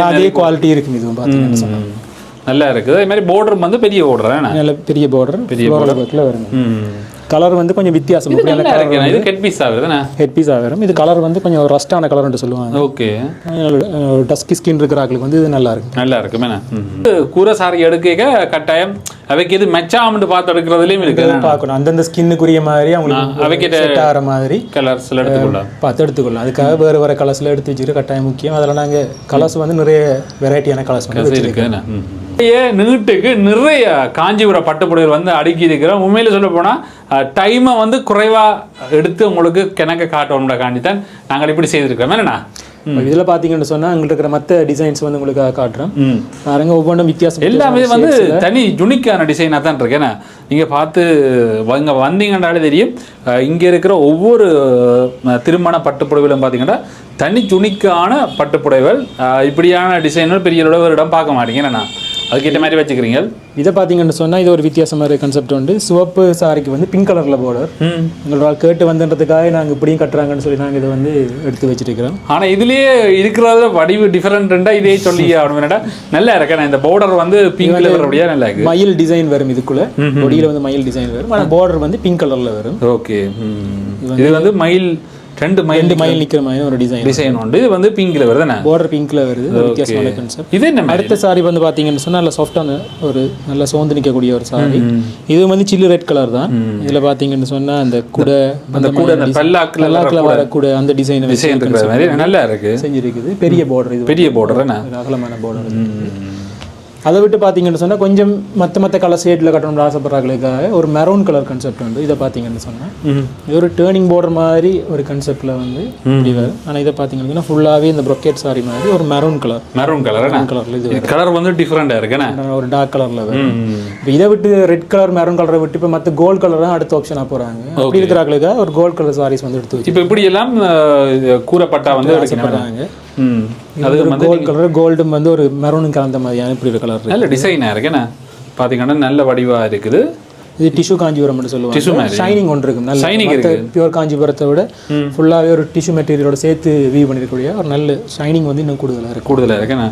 அதே குவாலிட்டி இருக்கும். இதுவும் பார்த்தீங்கன்னு சொன்னால் நல்லா இருக்குது. அதே மாதிரி border வந்து பெரிய border நல்ல பெரிய border வரும். கலர் வந்து கொஞ்சம் வித்தியாசம். இது ஹெட் பீஸ் ஆகுதுண்ணா. ஹெட் பீஸ் ஆகும். இது கலர் வந்து கொஞ்சம் ரஸ்டான கலர்னு சொல்லுவாங்க. ஓகே. டஸ்கி ஸ்கின் இருக்கிற ஆட்களுக்கு வந்து இது நல்லா இருக்கும். நல்லா இருக்கும். கூரை சாரி எடுக்க கட்டாயம் அவைக்கு எது மெச்சாமட்டு பார்த்து எடுக்கிறதுலையும் இருக்கு. பார்க்கணும் அந்தந்த ஸ்கின்னுக்குரிய மாதிரி அவங்களுக்கு அவைக்கிட்ட செட் ஆகிற மாதிரி கலர்ஸ்ல எடுத்துக்கொள்ளலாம். பார்த்து எடுத்துக்கொள்ளலாம். அதுக்காக வேறு கலர்ஸில் எடுத்து வச்சுக்கிற கட்டாயம் முக்கியம். அதில் நாங்கள் கலர்ஸ் வந்து நிறைய வெரைட்டியான கலர்ஸ் வந்து இருக்குண்ணா. நீட்டுக்கு நிறைய காஞ்சிபுரம் பட்டுப்புடவை வந்து அடுக்கி இருக்கிறோம். உண்மையில சொல்ல போனா டைமை வந்து குறைவா எடுத்து உங்களுக்கு கிணக்க காட்டணும்ட காண்டித்தான் நாங்கள் இப்படி செய்திருக்கோம். என்னண்ணா இதில் பார்த்தீங்கன்னு சொன்னால் எங்கள்கிட்ட இருக்கிற மற்ற டிசைன்ஸ் வந்து உங்களுக்கு காட்டுறோம். பாருங்க ஒவ்வொன்றும் வித்தியாசம். எல்லாமே வந்து தனி யுனிக்கான டிசைனாக தான் இருக்கு. ஏன்னா நீங்கள் பார்த்து இங்கே வந்தீங்கன்னாலே தெரியும். இங்கே இருக்கிற ஒவ்வொரு திருமண பட்டுப்புடவைகளும் பார்த்தீங்கன்னா தனி யுனிக்கான பட்டுப்புடவைகள். இப்படியான டிசைன்கள் பெரிய ஒரு இடம் பார்க்க மாட்டீங்க. என்னண்ணா அதுக்கேற்ற மாதிரி வச்சுக்கிறீங்க. இதை பார்த்தீங்கன்னு சொன்னால் இது ஒரு வித்தியாசமான கான்செப்ட் உண்டு. சிவப்பு சாரிக்கு வந்து பிங்க் கலரில் பார்டர் எங்களோட கேட்டு வந்துன்றதுக்காக நாங்கள் இப்படியும் கட்டுறாங்கன்னு சொல்லி நாங்கள் இதை வந்து எடுத்து வச்சுருக்கிறோம். ஆனால் இதுலேயே இருக்கிறத வடிவு டிஃபரெண்ட்டாக இதே சொல்லி ஆகணும்னா நல்லா இருக்கேன். இந்த பார்டர் வந்து பிங்க் கலர் நல்லா இருக்கு. மயில் டிசைன் வரும் இதுக்குள்ள. பொடியில் வந்து மயில் டிசைன் வரும். ஆனால் பார்டர் வந்து பிங்க் கலரில் வரும். ஓகே. இது வந்து மயில் ரெண்டு மைல் நிற்கிற மாதிரி ஒரு டிசைன் உண்டு. இது வந்து பிங்க்ல வருது. பார்டர் பிங்க்ல வருது. வித்தியாசமான கான்செப்ட். இது என்ன அடுத்த சாரி வந்து பாத்தீங்கன்னு சொன்னா நல்ல சாஃப்டான ஒரு நல்ல சோந்து நிற்கக்கூடிய ஒரு சாரி. இது வந்து சில்லு ரெட் கலர் தான். இதுல பாத்தீங்கன்னு சொன்னா அந்த கூட பல்லாக்குல வர கூட அந்த டிசைன் நல்லா இருக்கு செஞ்சிருக்குது. பெரிய பார்டர். இது பெரிய பார்டர் அகலமான பார்டர். அதை விட்டு பார்த்தீங்கன்னு சொன்னால் கொஞ்சம் மற்ற கலர் ஷேடில் கட்டணும்னு ஆசைப்படுறாங்களுக்காக ஒரு மெரூன் கலர் கான்செப்ட் வந்து இதை பார்த்தீங்கன்னு சொன்னால் இது ஒரு டேர்னிங் பார்டர் மாதிரி ஒரு கான்செப்டில் வந்து இப்படி வரும். ஆனால் இதை பார்த்தீங்கன்னா ஃபுல்லாகவே இந்த ப்ரொக்கேட் சாரி மாதிரி ஒரு மெரூன் கலரில் இது கலர் வந்து டிஃப்ரெண்டாக இருக்குண்ணா. ஒரு டார்க் கலரில் வரும். இப்போ இதை விட்டு ரெட் கலர் மெரூன் கலரை விட்டு இப்போ மற்ற கோல்டு கலர் தான் அடுத்த ஆப்ஷனாக போகிறாங்க. அப்படி இருக்கிறாங்களுக்காக ஒரு கோல்டு கலர் சாரீஸ் வந்து எடுத்து வச்சு இப்போ இப்படி எல்லாம் கூறப்பட்டா வந்து ஆசைப்படுறாங்க. அது கோல்டு கலர் கோல்டும் வந்து ஒரு மெரூனும் கலந்த மாதிரியான இப்படி ஒரு கலர் நல்ல டிசைனாக இருக்குண்ணா. பார்த்தீங்கன்னா நல்ல வடிவாக இருக்குது. இது டிஷ்யூ காஞ்சிபுரம் சொல்லுவாங்க. ஷைனிங் ஒன்று இருக்கும். நல்ல ஷைனிங் இருக்கு. பியூர் காஞ்சிபுரத்தை விட ஃபுல்லாகவே ஒரு டிஷ்யூ மெட்டீரியலோட சேர்த்து வீவ் பண்ணிருக்கக்கூடிய ஒரு நல்ல ஷைனிங் வந்து இன்னும் கூடுதலாக இருக்குண்ணா.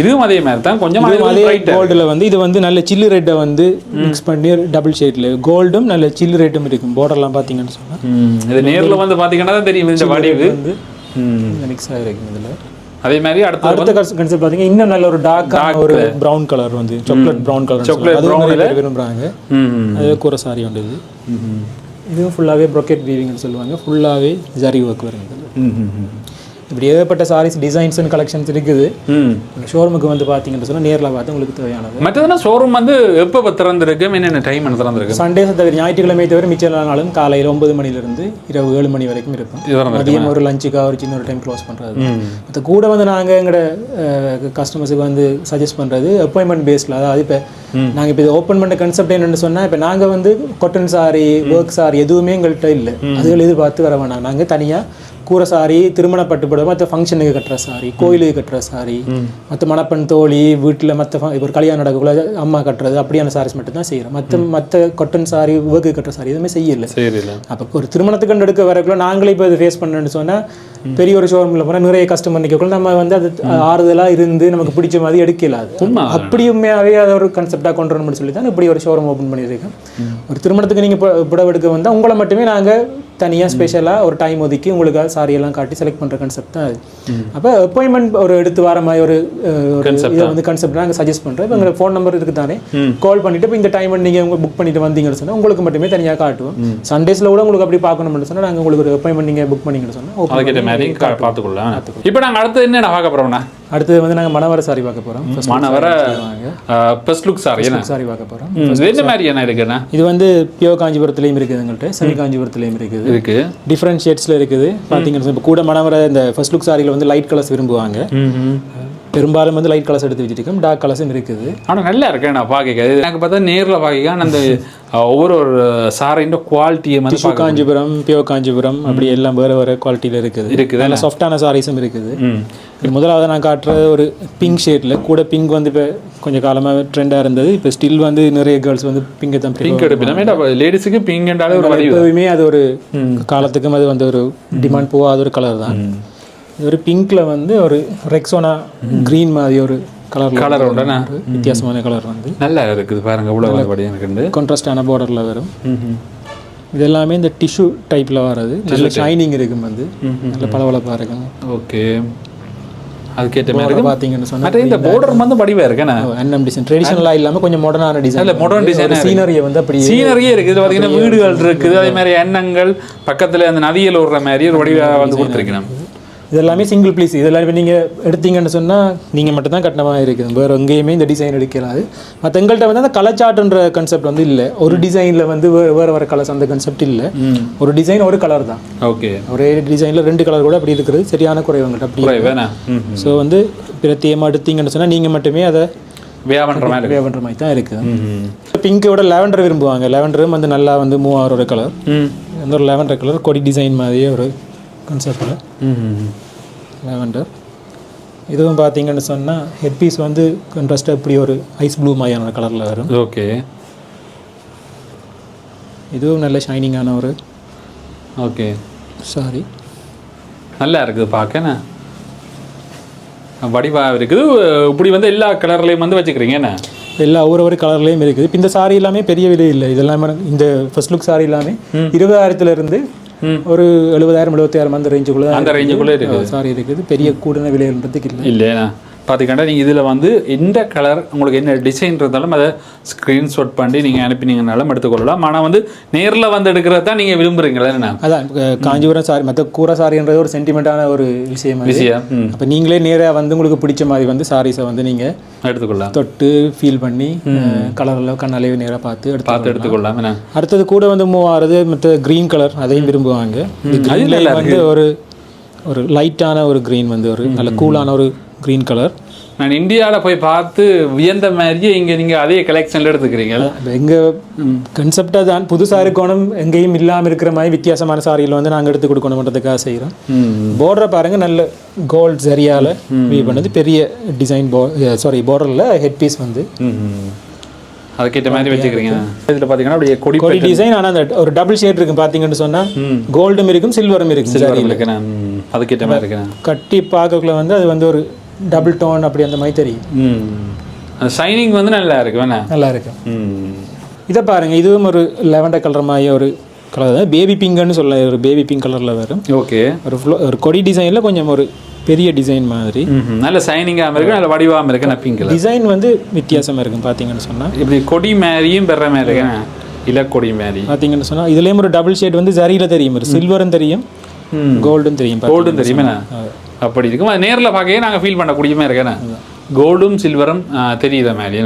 இதுவும் அதே மாதிரி தான் கொஞ்சம் அதே கோல்டில் வந்து இது வந்து நல்ல சில்லு ரெட்டை வந்து மிக்ஸ் பண்ணி டபுள் ஷேட்ல கோல்டும் நல்ல சில்லு ரெட்டும் இருக்கும். பார்டர்லாம் பார்த்தீங்கன்னு சொன்னால் இது நேரில் வந்து பார்த்தீங்கன்னா தான் தெரியும் இந்த வடிவு வந்து மிக்ஸ் ஆகிருக்கும். இதில் அதே மாதிரி அடுத்த கான்செப்ட் பார்த்தீங்கன்னா இன்னும் நல்ல ஒரு டார்க் ஒரு ப்ரௌன் கலர் வந்து சாக்லேட் ப்ரௌன் கலர் விரும்புகிறாங்க. அது கூரை சாரி உண்டு. இதுவும் ஃபுல்லாகவே ப்ரொக்கெட் வீவிங்னு சொல்லுவாங்க. ஃபுல்லாகவே ஜரி ஒர்க் வருங்க. இப்படி ஏகப்பட்ட சாரீஸ் டிசைன்ஸ் அண்ட் கலெக்ஷன்ஸ் இருக்குது. ஷோரூமுக்கு வந்து பார்த்தீங்கன்னு சொன்னால் நேரில் பார்த்து உங்களுக்கு தேவையானது. மற்றதுனா ஷோரூம் வந்து எப்போ திறந்துருக்கு, என்னென்ன டைம் திறந்துருக்கு? சண்டேஸ் தவிர ஞாயிற்றுக்கிழமை தவிர மிச்ச நாளும் காலையில் 9 மணிலேருந்து இரவு 7 மணி வரைக்கும் இருக்கும். மதியம் ஒரு லஞ்சுக்காக ஒரு சின்ன ஒரு டைம் க்ளோஸ் பண்ணுறது. மற்ற கூட வந்து நாங்கள் எங்களோட கஸ்டமர்ஸுக்கு வந்து சஜஸ்ட் பண்ணுறது அப்பாயின்மெண்ட் பேஸில். அதாவது இப்போ நாங்கள் இப்போ இது ஓப்பன் பண்ண கன்செப்ட் என்னென்னு சொன்னால் இப்போ நாங்கள் வந்து கொட்டன் சாரி ஒர்க் சாரி எதுவுமே எங்கள்கிட்ட இல்லை. அதுகள் எதிர்பார்த்து வர வேணாம். நாங்கள் தனியாக கூரை சாரி, திருமண பட்டுப்புடவை, மற்ற ஃபங்க்ஷனுக்கு கட்டுற சாரி, கோயிலுக்கு கட்டுற சாரி, மற்ற மணப்பெண் தோழி வீட்டில் மற்ற இப்போ ஒரு கல்யாணம் நடக்கக்குள்ள அம்மா கட்டுறது அப்படியான சாரீஸ் மட்டும் தான் செய்கிறோம். மற்ற கொட்டன் சாரி ஒர்க்கு கட்டுற சாரி எதுவுமே செய்யலை. அப்போ ஒரு திருமணத்துக்கு எடுக்க வரக்குள்ள நாங்களே இப்போ இது ஃபேஸ் பண்ணணும்னு சொன்னால் பெரிய ஒரு ஷோரூமில் போனால் நிறைய கஸ்டமர் நிற்கக்குள்ள நம்ம வந்து அது ஆறுதலாக இருந்து நமக்கு பிடிச்ச மாதிரி எடுக்கலாது. அப்படியுமே அதை ஒரு கன்செப்டாக கொண்டு வரணும்னு சொல்லி தான் இப்படி ஒரு ஷோரூம் ஓப்பன் பண்ணியிருக்கோம். ஒரு திருமணத்துக்கு நீங்கள் புடவை எடுக்க வந்தால் உங்களை மட்டுமே நாங்கள் தனியாக ஸ்பெஷலாக ஒரு டைம் ஒதுக்கி உங்களுக்கு சாரியெல்லாம் காட்டி செலக்ட் பண்ணுற கன்செப்ட் தான் அது. அப்போ அப்பாயின்மெண்ட் ஒரு எடுத்து வர மாதிரி ஒரு இதை வந்து கன்செப்ட் நாங்கள் சஜஸ்ட் பண்ணுறோம். இப்போ எங்களுக்கு ஃபோன் நம்பர் இருக்குது தானே, கால் பண்ணிவிட்டு இப்போ இந்த டைம் நீங்கள் உங்கள் புக் பண்ணிட்டு வந்தீங்கன்னு சொன்னால் உங்களுக்கு மட்டுமே தனியாக காட்டுவோம். சண்டேஸில் கூட உங்களுக்கு அப்படி பார்க்கணும்னு சொன்னால் நாங்கள் உங்களுக்கு ஒரு அப்பாயின்மெண்ட் நீங்கள் புக் பண்ணிங்கன்னு சொன்னால் பார்த்துக்கலாம். இப்போ நாங்கள் அடுத்து என்ன பார்க்க போகிறோம்னா அடுத்தது வந்து நாங்கள் மணவர சாரி பார்க்க போகிறோம். மணவர ஃபர்ஸ்ட் லுக் சாரி பார்க்க போகிறோம். என்ன மாதிரி என்ன இருக்குண்ணா? இது வந்து பியூர் காஞ்சிபுரத்துலேயும் இருக்குது, எங்கள்கிட்ட செமி காஞ்சிபுரத்துலேயும் இருக்குது. டிஃப்ரெண்ட் ஷேட்ஸில் இருக்குது. பார்த்தீங்கன்னா இப்போ கூட மணவர இந்த ஃபர்ஸ்ட் லுக் சாரியில் வந்து லைட் கலர்ஸ் விரும்புவாங்க. பெரும்பாலும் வந்து லைட் கலர்ஸ் எடுத்து வச்சுருக்கோம். டார்க் கலர்ஸும் இருக்குது. ஆனால் நல்லா இருக்கேன் நான் பார்க்க. எனக்கு பார்த்தா நேரில் பார்க்க அந்த ஒவ்வொரு சாரின்ற குவாலிட்டியை வந்து காஞ்சிபுரம் பியூர் காஞ்சிபுரம் அப்படி எல்லாம் வேறு வேறு குவாலிட்டியில் இருக்குது. நல்ல சாஃப்டான சாரீஸும் இருக்குது. முதலாவது நான் காட்டுறது ஒரு பிங்க் ஷேடில் கூட பிங்க் வந்து இப்போ கொஞ்சம் காலமாக ட்ரெண்டாக இருந்தது. இப்போ ஸ்டில் வந்து நிறைய கேர்ள்ஸ் வந்து பிங்கை தான் பிங்க் எடுப்பேன். லேடிஸுக்கு பிங்க் என்றாலே ஒரு எப்போவுமே அது ஒரு காலத்துக்கும் அது வந்து ஒரு டிமாண்ட் போகாத ஒரு கலர் தான். இது ஒரு பிங்க்ல வந்து ஒரு ரெக்ஸோனா கிரீன் மாதிரி ஒரு கலர் வித்தியாசமான கலர் வந்து நல்லா இருக்குது பாருங்க இவ்வளோ படியாக இருக்குது. கான்ட்ராஸ்டான பார்டரில் வரும். இது எல்லாமே இந்த டிஷ்யூ டைப்பில் வர்றது. நல்ல ஷைனிங் இருக்கும் வந்து நல்ல பளபளப்பாக இருக்கும். ஓகே அதுக்கேற்ற மாதிரி பார்த்தீங்கன்னு சொன்னால் இந்த border வந்து வடிவாக இருக்கேன். NM டிசைன் ட்ரெடிஷனலாக இல்லாமல் கொஞ்சம் மாடர்னான டிசைன். இல்லை மாடர்ன் டிசைன் சீனரியை வந்து அப்படி சீனரியே இருக்குது. பார்த்தீங்கன்னா வீடுகள் இருக்குது, அதே மாதிரி எண்ணங்கள் பக்கத்தில் அந்த நதியில் விடுற மாதிரி ஒரு வடிவாக வந்து கொடுத்துருக்கணும். இது எல்லாமே சிங்கிள் பீஸ். இதெல்லாம் இப்போ நீங்கள் எடுத்தீங்கன்னு சொன்னால் நீங்கள் மட்டும் தான் கட்டணமாக இருக்குது. வேறு எங்கேயுமே இந்த டிசைன் எடுக்கலாது. மற்ற எங்கள்கிட்ட வந்து அந்த கலர் சார்ட்ன்ற கான்செப்ட் வந்து இல்லை. ஒரு டிசைனில் வந்து வேறு கலர்ஸ் அந்த கான்செப்ட் இல்லை. ஒரு டிசைன் ஒரு கலர் தான். ஓகே ஒரே டிசைனில் 2 கலர் கூட அப்படி இருக்கிறது சரியான குறைவு எங்கள்கிட்ட அப்படி வேணாம். ஸோ வந்து பிரத்யேகமாக எடுத்தீங்கன்னு சொன்னால் நீங்கள் மட்டுமே அதை வியாபன்ற மாதிரி தான் இருக்குது. பிங்கோட லேவண்டர் விரும்புவாங்க. லேவண்டரும் வந்து நல்லா வந்து மூவ் ஆகிற ஒரு கலர். அந்த ஒரு லேவண்டர் கலர் கொடி டிசைன் மாதிரியே ஒரு கான்செப்டில் லேவண்டர். இதுவும் பார்த்தீங்கன்னு சொன்னால் ஹெட் பீஸ் வந்து கான்ட்ராஸ்டாக இப்படி ஒரு ஐஸ் ப்ளூ மாதிரியான கலரில் வரும். ஓகே இதுவும் நல்ல ஷைனிங்கான ஒரு ஓகே சாரி நல்லா இருக்குது பார்க்க. வடிவாக இருக்குது. இப்படி வந்து எல்லா கலர்லேயும் வந்து வச்சுக்கிறீங்க என்ன? எல்லா ஒவ்வொரு கலர்லேயும் இருக்குது. இப்போ இந்த சாரி எல்லாமே பெரிய விலை இல்லை. இதெல்லாம் இந்த ஃபர்ஸ்ட் லுக் சாரி எல்லாமே 20,000 ஒரு 70,000 75,000 அந்த ரேஞ்சுக்குள்ளே இருக்குது சாரி இருக்குது. பெரிய கூடுதல் விலைன்றதுக்கு இல்லை இல்லையா? பார்த்துக்கிட்டா நீங்கள் இதில் வந்து எந்த கலர் உங்களுக்கு என்ன டிசைன் இருந்தாலும் அதை ஸ்க்ரீன்ஷாட் பண்ணி நீங்கள் அனுப்பினீங்கனாலும் எடுத்துக்கொள்ளலாம். ஆனால் வந்து நேரில் வந்து எடுக்கிறது தான் நீங்கள் விரும்புகிறீங்களா? என்ன அதான் காஞ்சிபுரம் சாரி மற்ற கூரை சாரின்றது ஒரு சென்டிமெண்ட்டான ஒரு விஷயம். அப்போ நீங்களே நேராக வந்து உங்களுக்கு பிடிச்ச மாதிரி வந்து சாரீஸை வந்து நீங்கள் எடுத்துக்கொள்ளலாம். தொட்டு ஃபீல் பண்ணி கலரில் கண்ணாலேயே நேராக பார்த்து எடுத்துக்கொள்ளலாம். அடுத்தது கூட வந்து மூவ் ஆகிறது மற்ற க்ரீன் கலர் அதையும் விரும்புவாங்க. வந்து ஒரு லைட்டான ஒரு க்ரீன் வந்து ஒரு நல்ல கூலான ஒரு க்ரீன் கலர். நான் இந்தியாவில் போய் பார்த்து வியந்த மாதிரியே இங்கே நீங்கள் அதே கலெக்ஷனில் எடுத்துக்கிறீங்க. எங்கள் கன்செப்டாக தான் புதுசாக இருக்கணும், எங்கேயும் இல்லாமல் இருக்கிற மாதிரி வித்தியாசமான சாரியில் வந்து நாங்கள் எடுத்து கொடுக்கணுன்றதுக்காக செய்கிறோம். பார்டரை பாருங்கள் நல்ல கோல்ட் சரியால் வீ பண்ணது பெரிய டிசைன். பார்டரில் ஹெட் பீஸ் வந்து அதுக்கேற்ற மாதிரி வச்சுக்கிறீங்க. இதில் பார்த்தீங்கன்னா அப்படியே கொடி டிசைன். ஆனால் அந்த ஒரு டபுள் ஷேட் இருக்கும் பார்த்தீங்கன்னு சொன்னால் கோல்டும் இருக்கும் சில்வரும் இருக்கும். அதுக்கேற்ற மாதிரி இருக்கு. கட்டி பார்க்கக்குள்ள வந்து அது வந்து ஒரு டபுள் டோன் அப்படி அந்த மாதிரி தெரியும். அந்த ஷைனிங் வந்து நல்லா இருக்கு. வேணா நல்லா இருக்கு. இதை பாருங்கள், இதுவும் ஒரு லெவண்டர் கலர் மாதிரி ஒரு கலர் தான். பேபி பிங்க்னு சொல்ல ஒரு பேபி பிங்க் கலரில் வரும். ஓகே ஒரு கொடி டிசைனில் கொஞ்சம் ஒரு பெரிய டிசைன் மாதிரி நல்ல ஷைனிங்காக இருக்குது, நல்ல வடிவாக இருக்குது. நான் பிங்க் டிசைன் வந்து வித்தியாசமாக இருக்கும் பார்த்தீங்கன்னு சொன்னால். இப்படி கொடி மாதிரியும் பெற மாதிரி இருக்கேன். இல்லை கொடி மாதிரி பார்த்தீங்கன்னு சொன்னால் இதுலேயும் ஒரு டபுள் ஷேட் வந்து சரியில் தெரியும். ஒரு சில்வரும் தெரியும், கோல்டும் தெரியும். கோல்டும் தெரியுமே அப்படி இருக்கும். அது நேரில் பார்க்கவே நாங்கள் ஃபீல் பண்ணக்கூடியமே இருக்கேன். கோல்டும் சில்வரும் தெரியுத மாதிரி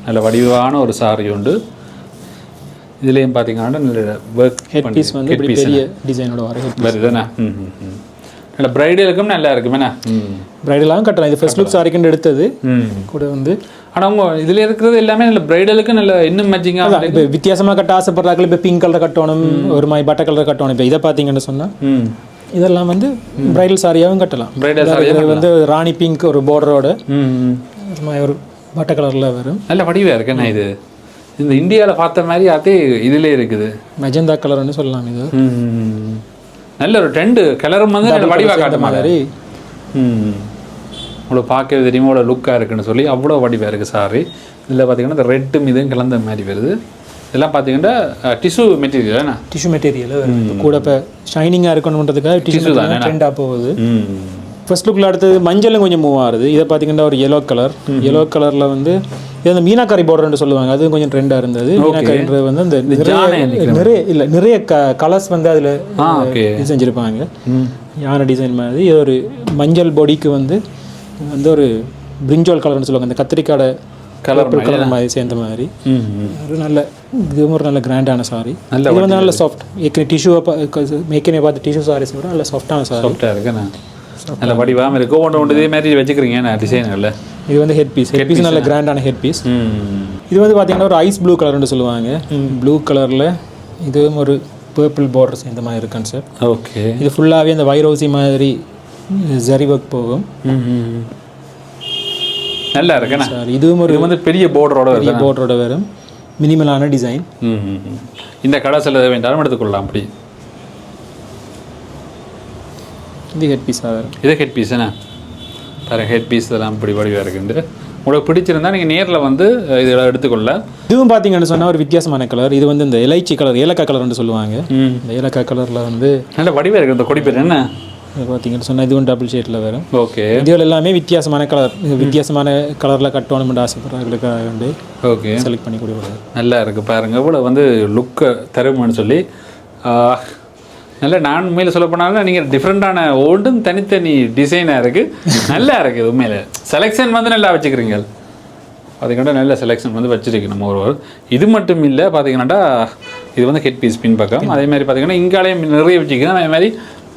நல்ல வடிவான ஒரு சாரி உண்டு. இதுலேயும் பார்த்தீங்கன்னா நல்ல ஹெட் பீஸ் வந்து பெரிய டிசைனோட வர வருதுண்ணா. நல்ல பிரைடலுக்கும் நல்லா இருக்குமேண்ணா. பிரைடலாகவும் கட்டலாம். இது ஃபர்ஸ்ட் லுக் சாரிக்குன்னு எடுத்தது கூட வந்து. ஆனால் அவங்க இதில் இருக்கிறது எல்லாமே நல்ல பிரைடலுக்கு நல்ல இன்னும் மேட்சிங்காக இப்போ வித்தியாசமாக கட்ட ஆசைப்படுறாங்க. இப்போ பிங்க் கலர் கட்டணும், ஒரு மாதிரி பட்டை கலர் கட்டணும். இப்போ இதை பார்த்தீங்கன்னு சொன்னால் இதெல்லாம் வந்து பிரைடல் சாரியாகவும் கட்டலாம். பிரைடல் சாரி வந்து ராணி பிங்க் ஒரு பார்டரோட ஒரு பட்டை கலரில் வரும். நல்ல வடிவாக இருக்குண்ணா. இது இந்த இந்தியாவில் பார்த்த மாதிரி அதே இதிலே இருக்குது. மெஜந்தா கலர்னு சொல்லலாம். இது நல்ல ஒரு ட்ரெண்டு கலரும் வந்து நல்ல வடிவாக காட்ட மாதிரி. அவ்வளோ பார்க்கவே தெரியுமா அவ்வளோ லுக்காக இருக்குன்னு சொல்லி அவ்வளோ வடிவாக இருக்குது சாரி. இதில் பார்த்தீங்கன்னா இந்த ரெட்டும் இதுவும் கலந்த மாதிரி வருது. இதெல்லாம் பார்த்தீங்கன்னா டிஷ்யூ மெட்டீரியல் தானே? டிஷ்யூ மெட்டீரியல் கூட இப்போ ஷைனிங்காக இருக்கணுன்றதுக்காக டிஷ்யூ தான் ட்ரெண்டாக போகுது. ஃபர்ஸ்ட் லுக்கில் அடுத்தது மஞ்சளும் கொஞ்சம் மூவ் ஆகுது. இதை பார்த்தீங்கன்னா ஒரு எல்லோ கலர். எல்லோ கலரில் வந்து இது அந்த மீனாக்காரி பார்டர்னு சொல்லுவாங்க. அது கொஞ்சம் ட்ரெண்டாக இருந்தது. மீனாக்காரின்றது வந்து அந்த நிறைய கலர்ஸ் வந்து அதில் செஞ்சுருப்பாங்க. யானை டிசைன் மாதிரி ஒரு மஞ்சள் பொடிக்கு வந்து ஒரு பிரிஞ்சோல் கலர்னு சொல்லுவாங்க. அந்த கத்திரிக்காய் கலர் மாதிரி சேர்ந்த மாதிரி ஒரு நல்ல இதுவும் ஒரு நல்ல கிராண்டான சாரி. இது வந்து நல்ல சாஃப்ட். ஏற்கனவே டிஷ்யூவை ஏற்கனவே பார்த்து டிஷ்யூ சாரீஸ் கூட நல்ல சாஃப்டான சாரி. சாஃப்டாக இருக்குண்ணா. நல்ல வடிவாக இருக்குது. ஒன்று இதே மாதிரி வச்சுக்கிறீங்க டிசைனில். இது வந்து ஹெட் பீஸ். ஹெட் பீஸ் நல்ல கிராண்டான ஹெட் பீஸ். இது வந்து பார்த்தீங்கன்னா ஒரு ஐஸ் ப்ளூ கலர்னு சொல்லுவாங்க. ப்ளூ கலரில் இதுவும் ஒரு பர்பிள் பார்டர்ஸ் இந்த மாதிரி இருக்கு கான்செப்ட். ஓகே. இது ஃபுல்லாகவே இந்த வைரோசி மாதிரி ஜரி ஒர்க் போகும். நல்லா இருக்குண்ணா. சார் இதுவும் ஒரு வந்து பெரிய பார்டரோட வரும். மினிமலான டிசைன். இந்த கடை செல்ல வேண்டாலும் எடுத்துக்கொள்ளலாம். அப்படி இது ஹெட் பீஸ் ஆகும். இது ஹெட் பீஸ்ண்ணா. வேறு ஹெட் பீஸ் இதெல்லாம் இப்படி வடிவாக இருக்குண்டு உங்களுக்கு பிடிச்சிருந்தா நீங்கள் நேரில் வந்து இதெல்லாம் எடுத்துக்கொள்ள. இதுவும் பார்த்தீங்கன்னு சொன்னால் ஒரு வித்தியாசமான கலர். இது வந்து இந்த இலைச்சி கலர், ஏலக்காய் கலர்னு சொல்லுவாங்க. இந்த ஏலக்காய் கலரில் வந்து நல்ல வடிவாக இருக்குது. இந்த கொடி பேர் என்ன பார்த்தீங்கன்னு சொன்னால் இதுவும் டபுள் ஷேட்டில் வரும். ஓகே, இதுகள் எல்லாமே வித்தியாசமான கலர். வித்தியாசமான கலரில் கட்டணும்னு ஆசைப்படுறவங்களுக்காக வந்து ஓகே செலக்ட் பண்ணி கொடுக்குறாரு. நல்லா இருக்குது பாருங்கள். இவ்வளோ வந்து லுக்கை தருமான்னு சொல்லி நல்லா நான் உண்மையில் சொல்ல போனாலும் நீங்கள் டிஃப்ரெண்ட்டான ஓல்டும் தனித்தனி டிசைனாக இருக்குது. நல்லா இருக்குது உண்மையில். செலெக்ஷன் வந்து நல்லா வச்சுக்கிறீங்க. பார்த்தீங்கன்னா நல்ல செலெக்ஷன் வந்து வச்சுருக்கு நம்ம ஒரு. இது மட்டும் இல்லை பார்த்தீங்கன்னா இது வந்து ஹெட் பீஸ் பின் பக்கம். அதே மாதிரி பார்த்தீங்கன்னா இங்காலையும் நிறைய வச்சுக்கிறேன். அதே மாதிரி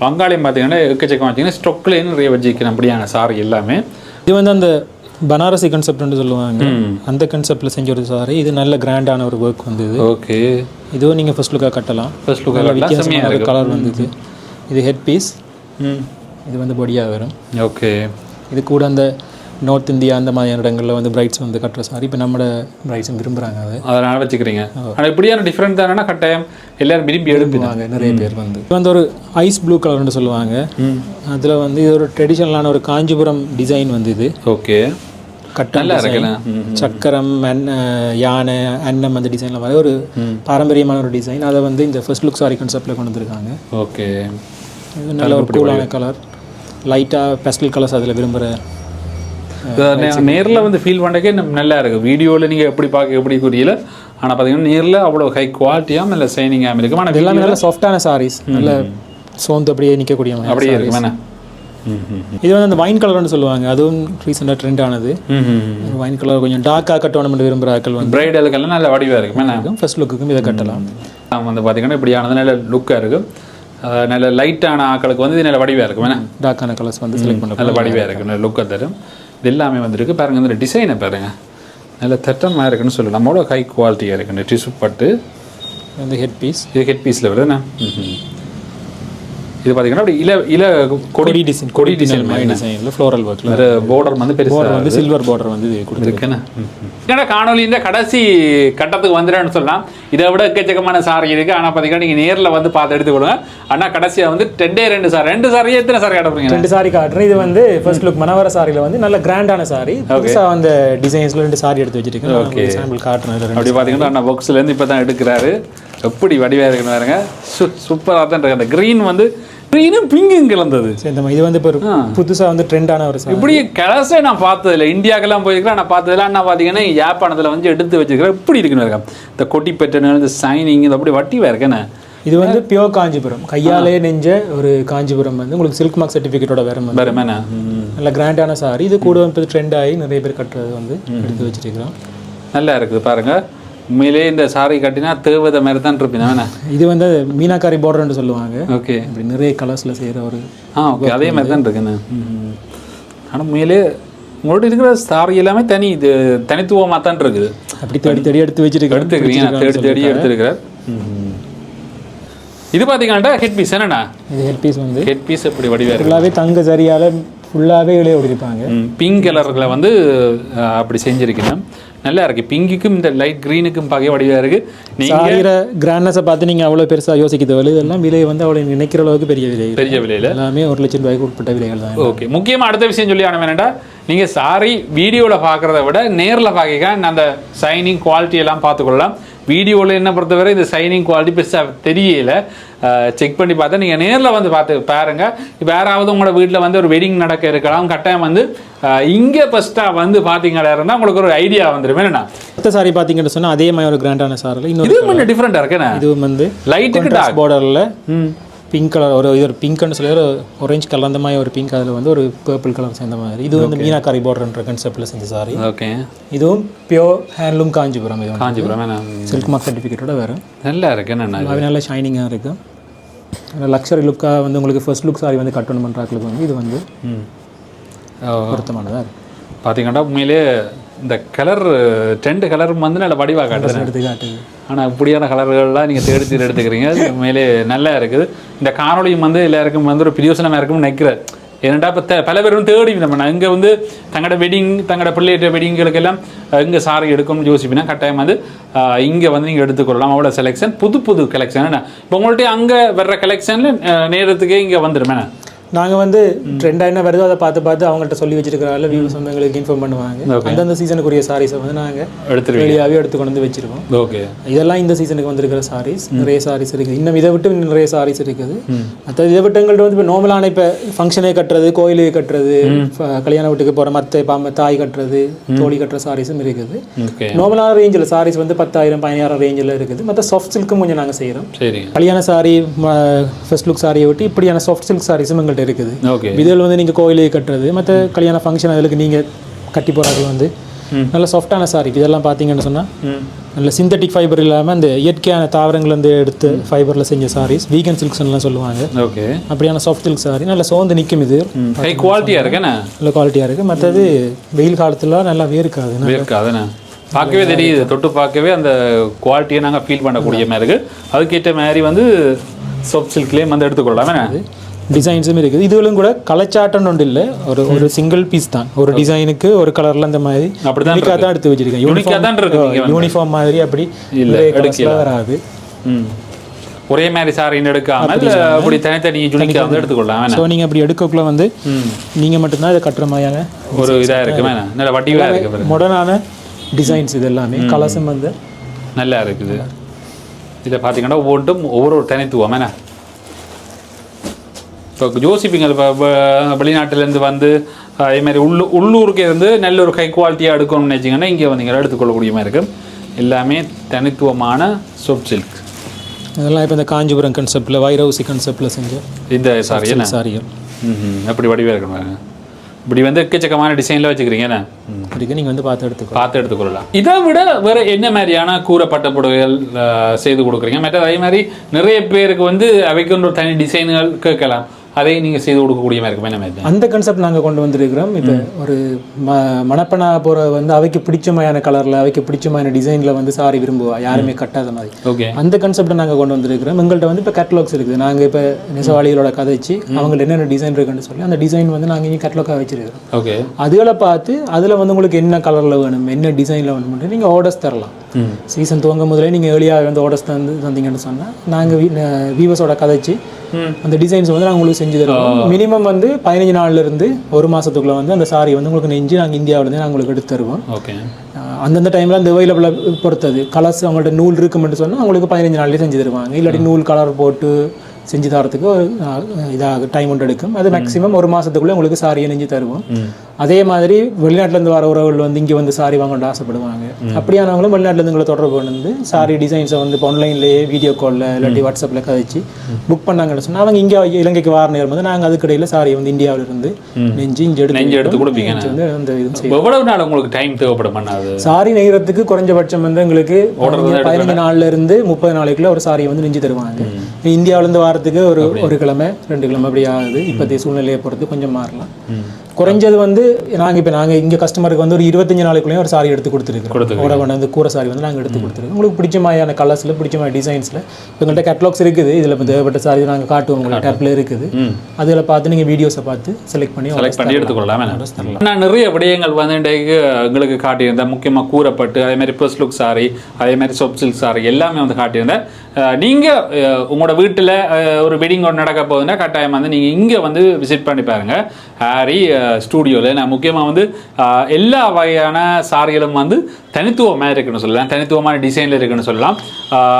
பங்காளையும் பார்த்தீங்கன்னா எக்கச்சக்கம் வச்சிங்கன்னா ஸ்டொக்லேயும் நிறைய வச்சுக்கிறேன். அப்படியான சாரி எல்லாமே இது வந்து அந்த பனாரசி கான்செப்ட்னு சொல்லுவாங்க. அந்த கான்செப்டில் செஞ்ச ஒரு சாரி. இது நல்ல கிராண்டான ஒரு ஒர்க் வந்தது. ஓகே, இதுவும் நீங்கள் ஃபர்ஸ்ட் லுக்காக கட்டலாம். ஃபர்ஸ்ட் லுக்காக வித்தியாசமான ஒரு கலர் வந்தது. இது ஹெட் பீஸ், இது வந்து பொடியாக வரும். ஓகே, இது கூட அந்த நார்த் இந்தியா அந்த மாதிரியான இடங்களில் வந்து பிரைட்ஸ் வந்து கட்டுற சாரி. இப்போ நம்மளோட பிரைட்ஸும் விரும்புகிறாங்க. அது அதனால் வச்சுக்கிறீங்க. ஆனால் இப்படியான டிஃப்ரெண்ட் தானே கட்டாயம் எல்லாரும் விரும்பி எடுப்பாங்க நிறைய பேர் வந்து. இது வந்து ஒரு ஐஸ் ப்ளூ கலர்னு சொல்லுவாங்க. அதில் வந்து இது ஒரு ட்ரெடிஷ்னலான ஒரு காஞ்சிபுரம் டிசைன் வந்து இது. ஓகே, கட்டல சக்கரம் யானை அன்னம் அந்த டிசைனில் மாதிரி ஒரு பாரம்பரியமான ஒரு டிசைன். அதை வந்து இந்த ஃபர்ஸ்ட் லுக் சாரி கான்செப்டில் கொண்டு வந்துருக்காங்க. ஓகே, இது நல்ல ஒரு கூலான கலர். லைட்டாக பெஸ்டல் கலர்ஸ் அதில் விரும்புகிற நேரில் வந்து ஃபீல் பண்ணக்கே நல்லா இருக்குது. வீடியோவில் நீங்கள் எப்படி பார்க்க எப்படி புரியல. ஆனால் பார்த்தீங்கன்னா நேரில் அவ்வளோ ஹை குவாலிட்டியாக நல்ல ஷைனிங்காக இருக்கும். ஆனால் எல்லாமே நல்ல சாஃப்டான சாரீஸ், நல்ல சோந்து அப்படியே நிற்கக்கூடிய அப்படியே இருக்கு வேணா. இது வந்து அந்த வைன் கலர்னு சொல்லுவாங்க. அதுவும் ரீசெண்டாக ட்ரெண்ட் ஆனது. வைன் கலர் கொஞ்சம் டார்க்காக கட்டணும் விரும்புகிற ஆட்கள் வந்து பிரைடலுக்கெல்லாம் நல்ல வடிவாக இருக்கும். வேணா ஃபர்ஸ்ட் லுக்குக்கும் இதை கட்டலாம். வந்து பார்த்தீங்கன்னா இப்படியானது நல்ல லுக்காக இருக்கும். நல்ல லைட்டான ஆக்களுக்கு வந்து இது நல்ல வடிவாக இருக்கும். வேணா டார்க்கான கலர்ஸ் வந்து செலக்ட் பண்ண நல்ல வடிவாக இருக்கும். நல்ல லுக்கை தரும். இது எல்லாமே வந்துருக்கு பாருங்கள். இந்த டிசைனை பாருங்கள், நல்ல தட்டமாக இருக்குன்னு சொல்லலாம். நம்மளோட ஹை குவாலிட்டியாக இருக்குது. இந்த டிஷ்யூ பட்டு இந்த ஹெட் பீஸ், இது ஹெட் பீஸில் வருதுண்ணா. இது பார்த்தீங்கன்னா அப்படி இல கொடி டிசைன், கொடி டிசைன் டிசைனில் ஃப்ளோரல் ஒர்க்கில் பார்டர் வந்து பெருசாக வந்து சில்வர் பார்டர் வந்து கொடுத்துருக்குண்ணா. ஏன்னா காணொலியின் கடைசி கட்டத்துக்கு வந்துடுன்னு சொல்லலாம். இதை விட எக்கச்சக்கமான சாரி இருக்குது. ஆனால் பார்த்தீங்கன்னா நீங்கள் நேரில் வந்து பார்த்து எடுத்துக்கொடுங்க. ஆனால் கடைசியாக வந்து ரெண்டு சாரியே எத்தனை சாரி காட்டுறீங்க? 2 சாரி காட்டுறேன். இது வந்து ஃபர்ஸ்ட் லுக் மனவர சாரியில் வந்து நல்ல கிராண்டான சாரி. புதுசாக அந்த டிசைன்ஸில் 2 சாரி எடுத்து வச்சுருக்கேன். ஓகே, சாம்பிள் காட்டுறேன். அப்படி பார்த்தீங்கன்னா அண்ணா பாக்ஸ்லேருந்து இப்போ தான் எடுக்கிறாரு. எப்படி வடிவாக இருக்குன்னு பாருங்க. சூப்பராக தான் இருக்கு. அந்த க்ரீன் வந்து க்ரீனும் பிங்கும் கலந்தது. இது வந்து இப்போ புதுசாக வந்து ட்ரெண்டான ஒரு இப்படி கலர்ஸே நான் பார்த்ததில்ல. இந்தியாக்கெல்லாம் போயிருக்கிறேன், நான் பார்த்ததில்ல. நான் பார்த்தீங்கன்னா யாழ்ப்பாணத்தில் வந்து எடுத்து வச்சுருக்கிறேன். இப்படி இருக்குன்னு இருக்கேன். இந்த கொட்டி பெட்டர்னு, இந்த சைனிங், இது அப்படி வட்டிவாக இருக்கேண்ணே. இது வந்து பியோர் காஞ்சிபுரம், கையாலே நெஞ்ச ஒரு காஞ்சிபுரம் வந்து உங்களுக்கு சில்க் மார்க் சர்டிஃபிகேட்டோட வேறு நல்ல கிராண்டான சாரி. இது கூட வந்து ட்ரெண்ட் ஆகி நிறைய பேர் கட்டுறது வந்து எடுத்து வச்சுருக்கிறோம். நல்லா இருக்குது பாருங்கள். உண்மையிலே இந்த சாரி கட்டினா தேவதை மாதிரி தான் இருப்பீங்க. இது வந்து மீனாக்காரி பார்டர்னு சொல்லுவாங்க. ஓகே, இப்படி நிறைய கலர்ஸில் செய்கிற ஒரு ஓகே அதே மாதிரி தான் இருக்குண்ணே. ஆனால் உண்மையிலே உங்கள்கிட்ட இருக்கிற சாரி எல்லாமே இது தனித்துவமாக தான் இருக்குது. அப்படி தேடி எடுத்து வச்சுருக்கேன். தேடி எடுத்துருக்கிறார். இது பார்த்தீங்கன்னா ஹெட் பீஸ் என்னண்ணா? இது ஹெட் பீஸ் வந்து ஹெட் பீஸ் எப்படி வடிவாக ஃபுல்லாகவே தங்க சரியால் ஃபுல்லாகவே இளைய ஓடிருப்பாங்க. பிங்க் கலரில் வந்து அப்படி செஞ்சுருக்கேன். நல்லா இருக்குது. பிங்குக்கும் இந்த லைட் க்ரீனுக்கும் பார்க்க வடிவாக இருக்குது. நீங்கள் கிராண்ட்னஸை பார்த்து நீங்கள் அவ்வளோ பெருசாக யோசிக்க தேவை. இதெல்லாம் விலை வந்து அவ்வளோ நினைக்கிற அளவுக்கு பெரிய விலையில் எல்லாமே 1 லட்சம் ரூபாய்க்கு உட்பட்ட விலைகள் தான். ஓகே, முக்கியமாக அடுத்த விஷயம் சொல்லி ஆனால் வேணாண்டா, நீங்கள் சாரி வீடியோவில் பார்க்குறத விட நேரில் பார்க்க அந்த சைனிங் குவாலிட்டி எல்லாம் பார்த்துக்கொள்ளலாம். வீடியோவில் என்ன பொறுத்தவரை இந்த சைனிங் குவாலிட்டி பெருசாக தெரியல. செக் பண்ணி பார்த்தா நீங்கள் நேரில் வந்து பார்த்து பாருங்கள். இப்போ யாராவது உங்களோட வீட்டில் வந்து ஒரு வெட்டிங் நடக்க இருக்கலாம், கட்டாயம் வந்து இங்கே ஃபஸ்ட்டாக வந்து பார்த்தீங்களா இருந்தால் உங்களுக்கு ஒரு ஐடியா வந்துடும். என்னண்ணா மற்ற சாரி பார்த்தீங்கன்னு சொன்னால் அதே மாதிரி ஒரு கிராண்டான சாரில் இது கொஞ்சம் டிஃப்ரெண்ட்டாக இருக்குண்ணா. இது வந்து லைட்டுக்கு டார்க் பார்டரில் பிங்க் கலர் ஒரு பிங்க்னு சொல்லி ஒரு ஆரஞ்சு கலர் அந்த மாதிரி ஒரு பிங்க், அதில் வந்து ஒரு பர்பிள் கலர் சேர்ந்த மாதிரி. இது வந்து மீனாக்காரி பார்டர்ன்ற கான்செப்டில் செஞ்ச சாரி. ஓகே, இதுவும் பியோர் ஹேண்ட்லூம் காஞ்சிபுரம். இது காஞ்சிபுரம் சில்க் மார்க் சர்டிஃபிகேட்டோட வேறு நல்லா இருக்குண்ணா. அது நல்ல ஷைனிங்காக இருக்குது. லக்ஸரி லுக்காக வந்து உங்களுக்கு ஃபர்ஸ்ட் லுக் சாரி வந்து கட்டணும் பண்ணுறாங்களுக்கு வந்து இது வந்து பொருத்தமானதாக இருக்குது. பார்த்தீங்கன்னா உண்மையிலே இந்த கலர் 2 கலர் வந்து நல்ல வடிவாக காட்டுது. ஆனால் இப்படியான கலர்கள்லாம் நீங்கள் தேடி எடுத்துக்கிறீங்க. உண்மையிலே நல்லா இருக்குது. இந்த காணொலியும் வந்து எல்லாருக்கும் வந்து ஒரு பிரயோசனமாக இருக்கும்னு நினைக்கிறேன். ஏன்னாட்டா இப்போ பல பேரும் தேடி நம்ம இங்கே வந்து தங்களோட வெட்டிங், தங்களோட பிள்ளைகிட்ட வெட்டிங்களுக்கெல்லாம் இங்கே சாரி எடுக்கணும்னு யோசிப்பீங்கன்னா கட்டாயம் வந்து இங்கே வந்து நீங்கள் எடுத்துக்கொள்ளலாம். அவ்வளோ செலெக்ஷன், புது கலெக்ஷன். என்ன இப்போ உங்கள்கிட்ட அங்கே வர்ற கலெக்ஷனில் நேரத்துக்கே இங்கே வந்துடுமே. நாங்கள் வந்து ட்ரெண்டாக என்ன வருதோ அதை பார்த்து அவங்கள்ட்ட சொல்லி வச்சிருக்கிறால வியூஸ் வந்து எங்களுக்கு இன்ஃபார்ம் பண்ணுவாங்க. அந்தந்த சீசனுக்குரிய சாரீஸை வந்து நாங்கள் வெளியாகவே எடுத்து கொண்டு வந்து வச்சிருக்கோம். ஓகே, இதெல்லாம் இந்த சீசனுக்கு வந்திருக்கிற சாரீஸ். நிறைய சாரீஸ் இருக்குது. இன்னும் இதை விட்டு நிறைய சாரீஸ் இருக்குது. மற்ற இதை விட்டு எங்கள்கிட்ட வந்து இப்போ நார்மலான இப்போ ஃபங்க்ஷனே கட்டுறது, கோயிலுக்கு கட்டுறது, கல்யாண வீட்டுக்கு போகிற மற்ற தாய் கட்டுறது, தோழி கட்டுற சாரீஸும் இருக்குது. நார்மலான ரேஞ்சில் சாரீஸ் வந்து 10,000 15,000 ரேஞ்சில் இருக்குது. மற்ற சாஃப்ட் சில்க்கும் கொஞ்சம் நாங்கள் செய்கிறோம். கல்யாண சாரி, ஃபர்ஸ்ட் லுக் சாரியை விட்டு இப்படியான சாஃப்ட் சில்க் சாரீஸும் எங்கள்கிட்ட இருக்குது. இதில் வந்து நீங்கள் கோயிலுக்கு கட்டுறது, மற்ற கல்யாண ஃபங்க்ஷன் அதுக்கு நீங்கள் கட்டி போகிறார்கள் வந்து நல்ல சாஃப்டான சாரி. இதெல்லாம் பார்த்தீங்கன்னு சொன்னால் நல்ல சிந்தட்டிக் ஃபைபர் இல்லாமல் அந்த இயற்கையான தாவரங்கள்லேருந்து எடுத்து ஃபைபரில் செஞ்ச சாரீஸ், வீகன் சில்க்ஸ்லாம் சொல்லுவாங்க. ஓகே, அப்படியான சாஃப்ட் சில்க் சாரி நல்லா சோர்ந்து நிற்கும். இது ஹை குவாலிட்டியாக இருக்கு, நல்ல குவாலிட்டியாக இருக்குது. மற்றது வெயில் காலத்தில் நல்லா வேர்க்காதுண்ணா, பார்க்கவே தெரியுது. தொட்டு பார்க்கவே அந்த குவாலிட்டியை நாங்கள் ஃபீல் பண்ணக்கூடிய மாதிரி இருக்குது. அதுக்கேற்ற மாதிரி வந்து சாஃப்ட் சில்க்லேயே வந்து எடுத்துக்கொள்ளலாம். டிசைன்ஸும் இருக்குது. இதுவரையும் கூட கலச்சாட்டம்னு ஒன்று இல்லை, ஒரு சிங்கிள் பீஸ் தான். ஒரு டிசைனுக்கு ஒரு கலரில் அந்த மாதிரி யூனிக்காக தான் எடுத்து வச்சிருக்கேன். யூனிஃபார்ம் மாதிரி அப்படி வராது. ஒரே மாதிரி சாரின்னு எடுக்காம அப்படி தனித்தனி யூனிக்காக வந்து எடுத்துக்கொள்ளலாம். ஸோ நீங்கள் அப்படி எடுக்கக்குள்ள வந்து நீங்கள் மட்டும்தான் இதை கட்டுற மாதிரியான ஒரு இதாக இருக்குது. நல்ல வட்டிவாக இருக்குது. மாடர்னான டிசைன்ஸ் இது எல்லாமே. கலர்ஸும் வந்து நல்லா இருக்குது. இதை பார்த்தீங்கன்னா ஒவ்வொரு தனித்துவம் என்ன இப்போ யோசிப்பீங்க. இப்போ வெளிநாட்டிலேருந்து வந்து அதேமாதிரி உள்ளூருக்கு இருந்து நல்ல ஒரு ஹை குவாலிட்டியாக எடுக்கணும்னு நினச்சிங்கன்னா இங்கே வந்தீங்கன்னா எடுத்துக்கொள்ளக்கூடிய மாதிரி இருக்கும். எல்லாமே தனித்துவமான சாஃப்ட் சில்க். அதெல்லாம் இப்போ இந்த காஞ்சிபுரம் கன்செப்டில், வைரவுசி கன்செப்டில் செஞ்ச இந்த சாரிகள் அப்படி வடிவாக இருக்கணும். இப்படி வந்து எக்கச்சக்கமான டிசைனில் வச்சுக்கிறீங்க. நீங்கள் வந்து பார்த்து எடுத்துக்கொள்ளலாம். இதை விட வேறு என்ன மாதிரியான கூறப்பட்ட புடவைகள் செய்து கொடுக்குறீங்க? மற்றது அதே மாதிரி நிறைய பேருக்கு வந்து அவைக்கு ஒரு தனி டிசைன்கள் கேட்கலாம், அதை நீங்கள் செய்து கொடுக்கக்கூடிய மாதிரி இருக்கும். என்ன மாதிரி அந்த கான்செப்ட் நாங்கள் கொண்டு வந்திருக்கிறோம். இப்போ ஒரு மணப்பனா போகிற வந்து அவைக்கு பிடிச்சமான கலரில், அவைக்கு பிடிச்சமான டிசைனில் வந்து சாரி விரும்புவா, யாருமே கட்டாத மாதிரி. ஓகே, அந்த கான்செப்டை நாங்கள் கொண்டு வந்திருக்கிறோம். எங்கள்கிட்ட வந்து இப்போ கேட்டலாக்ஸ் இருக்குது. நாங்கள் இப்போ நெசவாளிகளோட கதைச்சு அவங்கள்ட்ட என்னென்ன டிசைன் இருக்குன்னு சொல்லி அந்த டிசைன் வந்து நாங்கள் இங்கே கேட்டலாக்காக வச்சிருக்கிறோம். ஓகே, அதுகளை பார்த்து அதில் வந்து உங்களுக்கு என்ன கலரில் வேணும், என்ன டிசைனில் வேணும்னு நீங்கள் ஆர்டர்ஸ் தரலாம். சீசன் துவங்க முதலே நீங்கள் ஏர்லியாக வந்து ஆர்டர்ஸ் தந்தீங்கன்னு சொன்னால் நாங்கள் வீவர்ஸோட கதைச்சு அந்த டிசைன்ஸ் வந்து நாங்கள் உங்களுக்கு செஞ்சு தருவோம். மினிமம் வந்து 15 நாள்லேருந்து ஒரு மாதத்துக்குள்ளே வந்து அந்த சாரி வந்து உங்களுக்கு நெஞ்சு நாங்கள் இந்தியாவிலேருந்து நாங்கள் உங்களுக்கு எடுத்து தருவோம். ஓகே, அந்தந்த டைமில் அந்த அவைலபிளாக பொறுத்தது கலர்ஸ் அவங்கள்ட்ட நூல் இருக்குமென்னு சொன்னால் அவங்களுக்கு 15 நாள்லேயே செஞ்சு தருவாங்க. இல்லாட்டி நூல் கலர் போட்டு செஞ்சு தரத்துக்கு இதாக டைம் ஒன்று எடுக்கும். அது மேக்ஸிமம் ஒரு மாதத்துக்குள்ளே உங்களுக்கு சாரியை நெஞ்சு தருவோம். அதே மாதிரி வெளிநாட்டிலேருந்து வர உறவுகள் வந்து இங்கே வந்து சாரி வாங்கணும்னு ஆசைப்படுவாங்க. அப்படியானவங்களும் வெளிநாட்டிலேருந்து உங்களை தொடர்பு வந்து சாரி டிசைன்ஸை வந்து இப்போ ஆன்லைன்லேயே வீடியோ காலில் இல்லாட்டி வாட்ஸ்அப்பில் கதைச்சு புக் பண்ணாங்கன்னு சொன்னால் அவங்க இங்கே இலங்கைக்கு வார நேரம் வந்து நாங்கள் அதுக்கடையில் சாரியை வந்து இந்தியாவிலிருந்து நெஞ்சு எடுத்து கொடுப்பீங்க. வந்து அந்த இது எவ்வளவு நாள் உங்களுக்கு டைம் தேவைப்படும் பண்ணாது? சாரி நெய்கிறதுக்கு குறைஞ்சபட்சம் வந்து எங்களுக்கு 15 நாள்லேருந்து 30 நாளைக்குள்ள ஒரு சாரியை வந்து நெஞ்சு தருவாங்க. இந்தியாவிலேருந்து வாரத்துக்கு ஒரு கிழமை 2 கிழமை அப்படி ஆகுது. இப்போதைய சூழ்நிலையை பொறுத்து கொஞ்சம் மாறலாம். குறைஞ்சது வந்து நாங்கள் இங்கே கஸ்டமருக்கு வந்து ஒரு 25 நாளைக்குள்ளேயும் ஒரு சாரி எடுத்து கொடுத்துருக்கோம். ஓட வந்து கூரை சாரி வந்து நாங்கள் எடுத்து கொடுத்துருக்கோம். உங்களுக்கு பிடிச்சமான கலர்ஸில் பிடிச்சமான டிசைன்ஸில் எங்கள்கிட்ட கேட்லாக்ஸ் இருக்குது. இதில் இப்போ தேவைப்பட்ட சாரி நாங்கள் காட்டுவோம். உங்களுக்கு டேப்பில் இருக்குது. அதில் பார்த்து நீங்கள் வீடியோஸை பார்த்து செலக்ட் பண்ணி எடுத்துக்கொள்ளலாம். நான் நிறைய விடயங்கள் வந்து எங்களுக்கு காட்டியிருந்தேன். முக்கியமாக கூறப்பட்டு அதே மாதிரி ஃபர்ஸ்ட் லுக் சாரி, அதே மாதிரி சாஃப்ட் சில்க் சாரி எல்லாமே வந்து காட்டியிருந்தேன். நீங்கள் உங்களோட வீட்டில் ஒரு வெட்டிங் ஒன்று நடக்க போகுதுன்னா கட்டாயம் வந்து நீங்கள் இங்கே வந்து விசிட் பண்ணி பாருங்கள். ஹாரி ஸ்டூடியோவில் நான் முக்கியமாக வந்து எல்லா வகையான சாரிகளும் வந்து தனித்துவமாக இருக்குன்னு சொல்லலாம், தனித்துவமான டிசைனில் இருக்குன்னு சொல்லலாம்.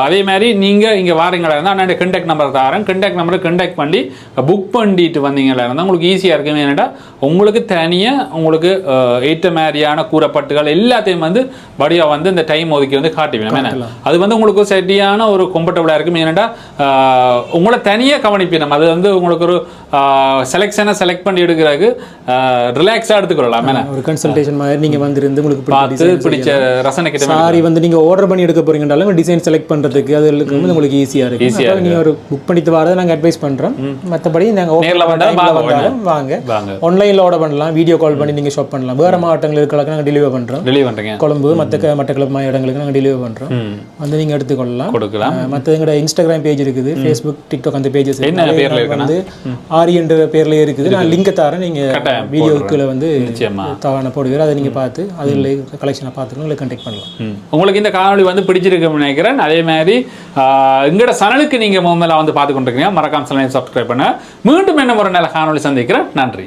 அதே மாதிரி நீங்கள் இங்கே வாரீங்களா இருந்தால் அண்ணா கண்டாக்ட் நம்பர் தரேன். கண்டாக்ட் நம்பரை கண்டாக்ட் பண்ணி புக் பண்ணிட்டு வந்தீங்களா இருந்தால் உங்களுக்கு ஈஸியாக இருக்குமே. என்னென்னா உங்களுக்கு தனியாக உங்களுக்கு ஏற்ற மாதிரியான கூறப்பட்டுகள் எல்லாத்தையும் வந்து வடியாக வந்து இந்த டைம் ஒதுக்கி வந்து காட்டுவேன். ஏன்னா அது வந்து உங்களுக்கு சரியான ஒரு கம்ஃபர்டபுளாக இருக்கும். ஏன்னாடா உங்களை தனியாக கவனிப்பினம். அது வந்து உங்களுக்கு ஒரு செலெக்ஷனை செலக்ட் பண்ணி எடுக்கிறதுக்கு ரிலாக்ஸாக எடுத்துக்கிறோம். ஒரு கன்சல்டேஷன் மாதிரி நீங்கள் வந்து உங்களுக்கு பார்த்து பிடிச்ச ரசனை கிட்ட சாரி வந்து நீங்கள் ஆர்டர் பண்ணி எடுக்க போறீங்கன்னாலும் டிசைன் செலக்ட் பண்ணுறதுக்கு அது வந்து உங்களுக்கு ஈஸியாக இருக்கும். நீங்கள் ஒரு புக் பண்ணிட்டு வரதை நாங்கள் அட்வைஸ் பண்ணுறோம். மற்றபடி நாங்கள் நேரில் வந்தாலும் வாங்க. ஆன்லைனில் ஆர்டர் பண்ணலாம், வீடியோ கால் பண்ணி நீங்கள் ஷாப் பண்ணலாம். வேறு மாவட்டங்கள் இருக்கிறதுக்கு நாங்கள் டெலிவரி பண்ணுறோம். கொழும்பு மட்டக்களப்பு இடங்களுக்கு நாங்கள் டெலிவரி பண்ணுறோம். வந்து நீங்கள் எடுத்துக்கொள்ளலாம். மற்ற எங்களோட இன்ஸ்டாகிராம் பேஜ் இருக்குது, ஃபேஸ்புக், டிக்டாக் அந்த பேஜஸ் வந்து ஆரி என்ற பேர்லேயே இருக்குது. நான் லிங்கை தரேன். நீங்கள் வீடியோக்குள்ள வந்து நிச்சயமா தவறான போடுவார். அதை நீங்கள் பார்த்து அதில் கலெக்ஷனை பார்த்துட்டு உங்களுக்கு கண்டெக்ட் பண்ணலாம். உங்களுக்கு இந்த காணொலி வந்து பிடிச்சிருக்குன்னு நினைக்கிறேன். அதே மாதிரி எங்களோட சேனலுக்கு நீங்கள் முதல்ல வந்து பார்த்து கொண்டிருக்கீங்க, மறக்காம சேனலை சப்ஸ்கிரைப் பண்ண. மீண்டும் என்ன ஒரு நல்ல காணொலி சந்திக்கிறேன். நன்றி.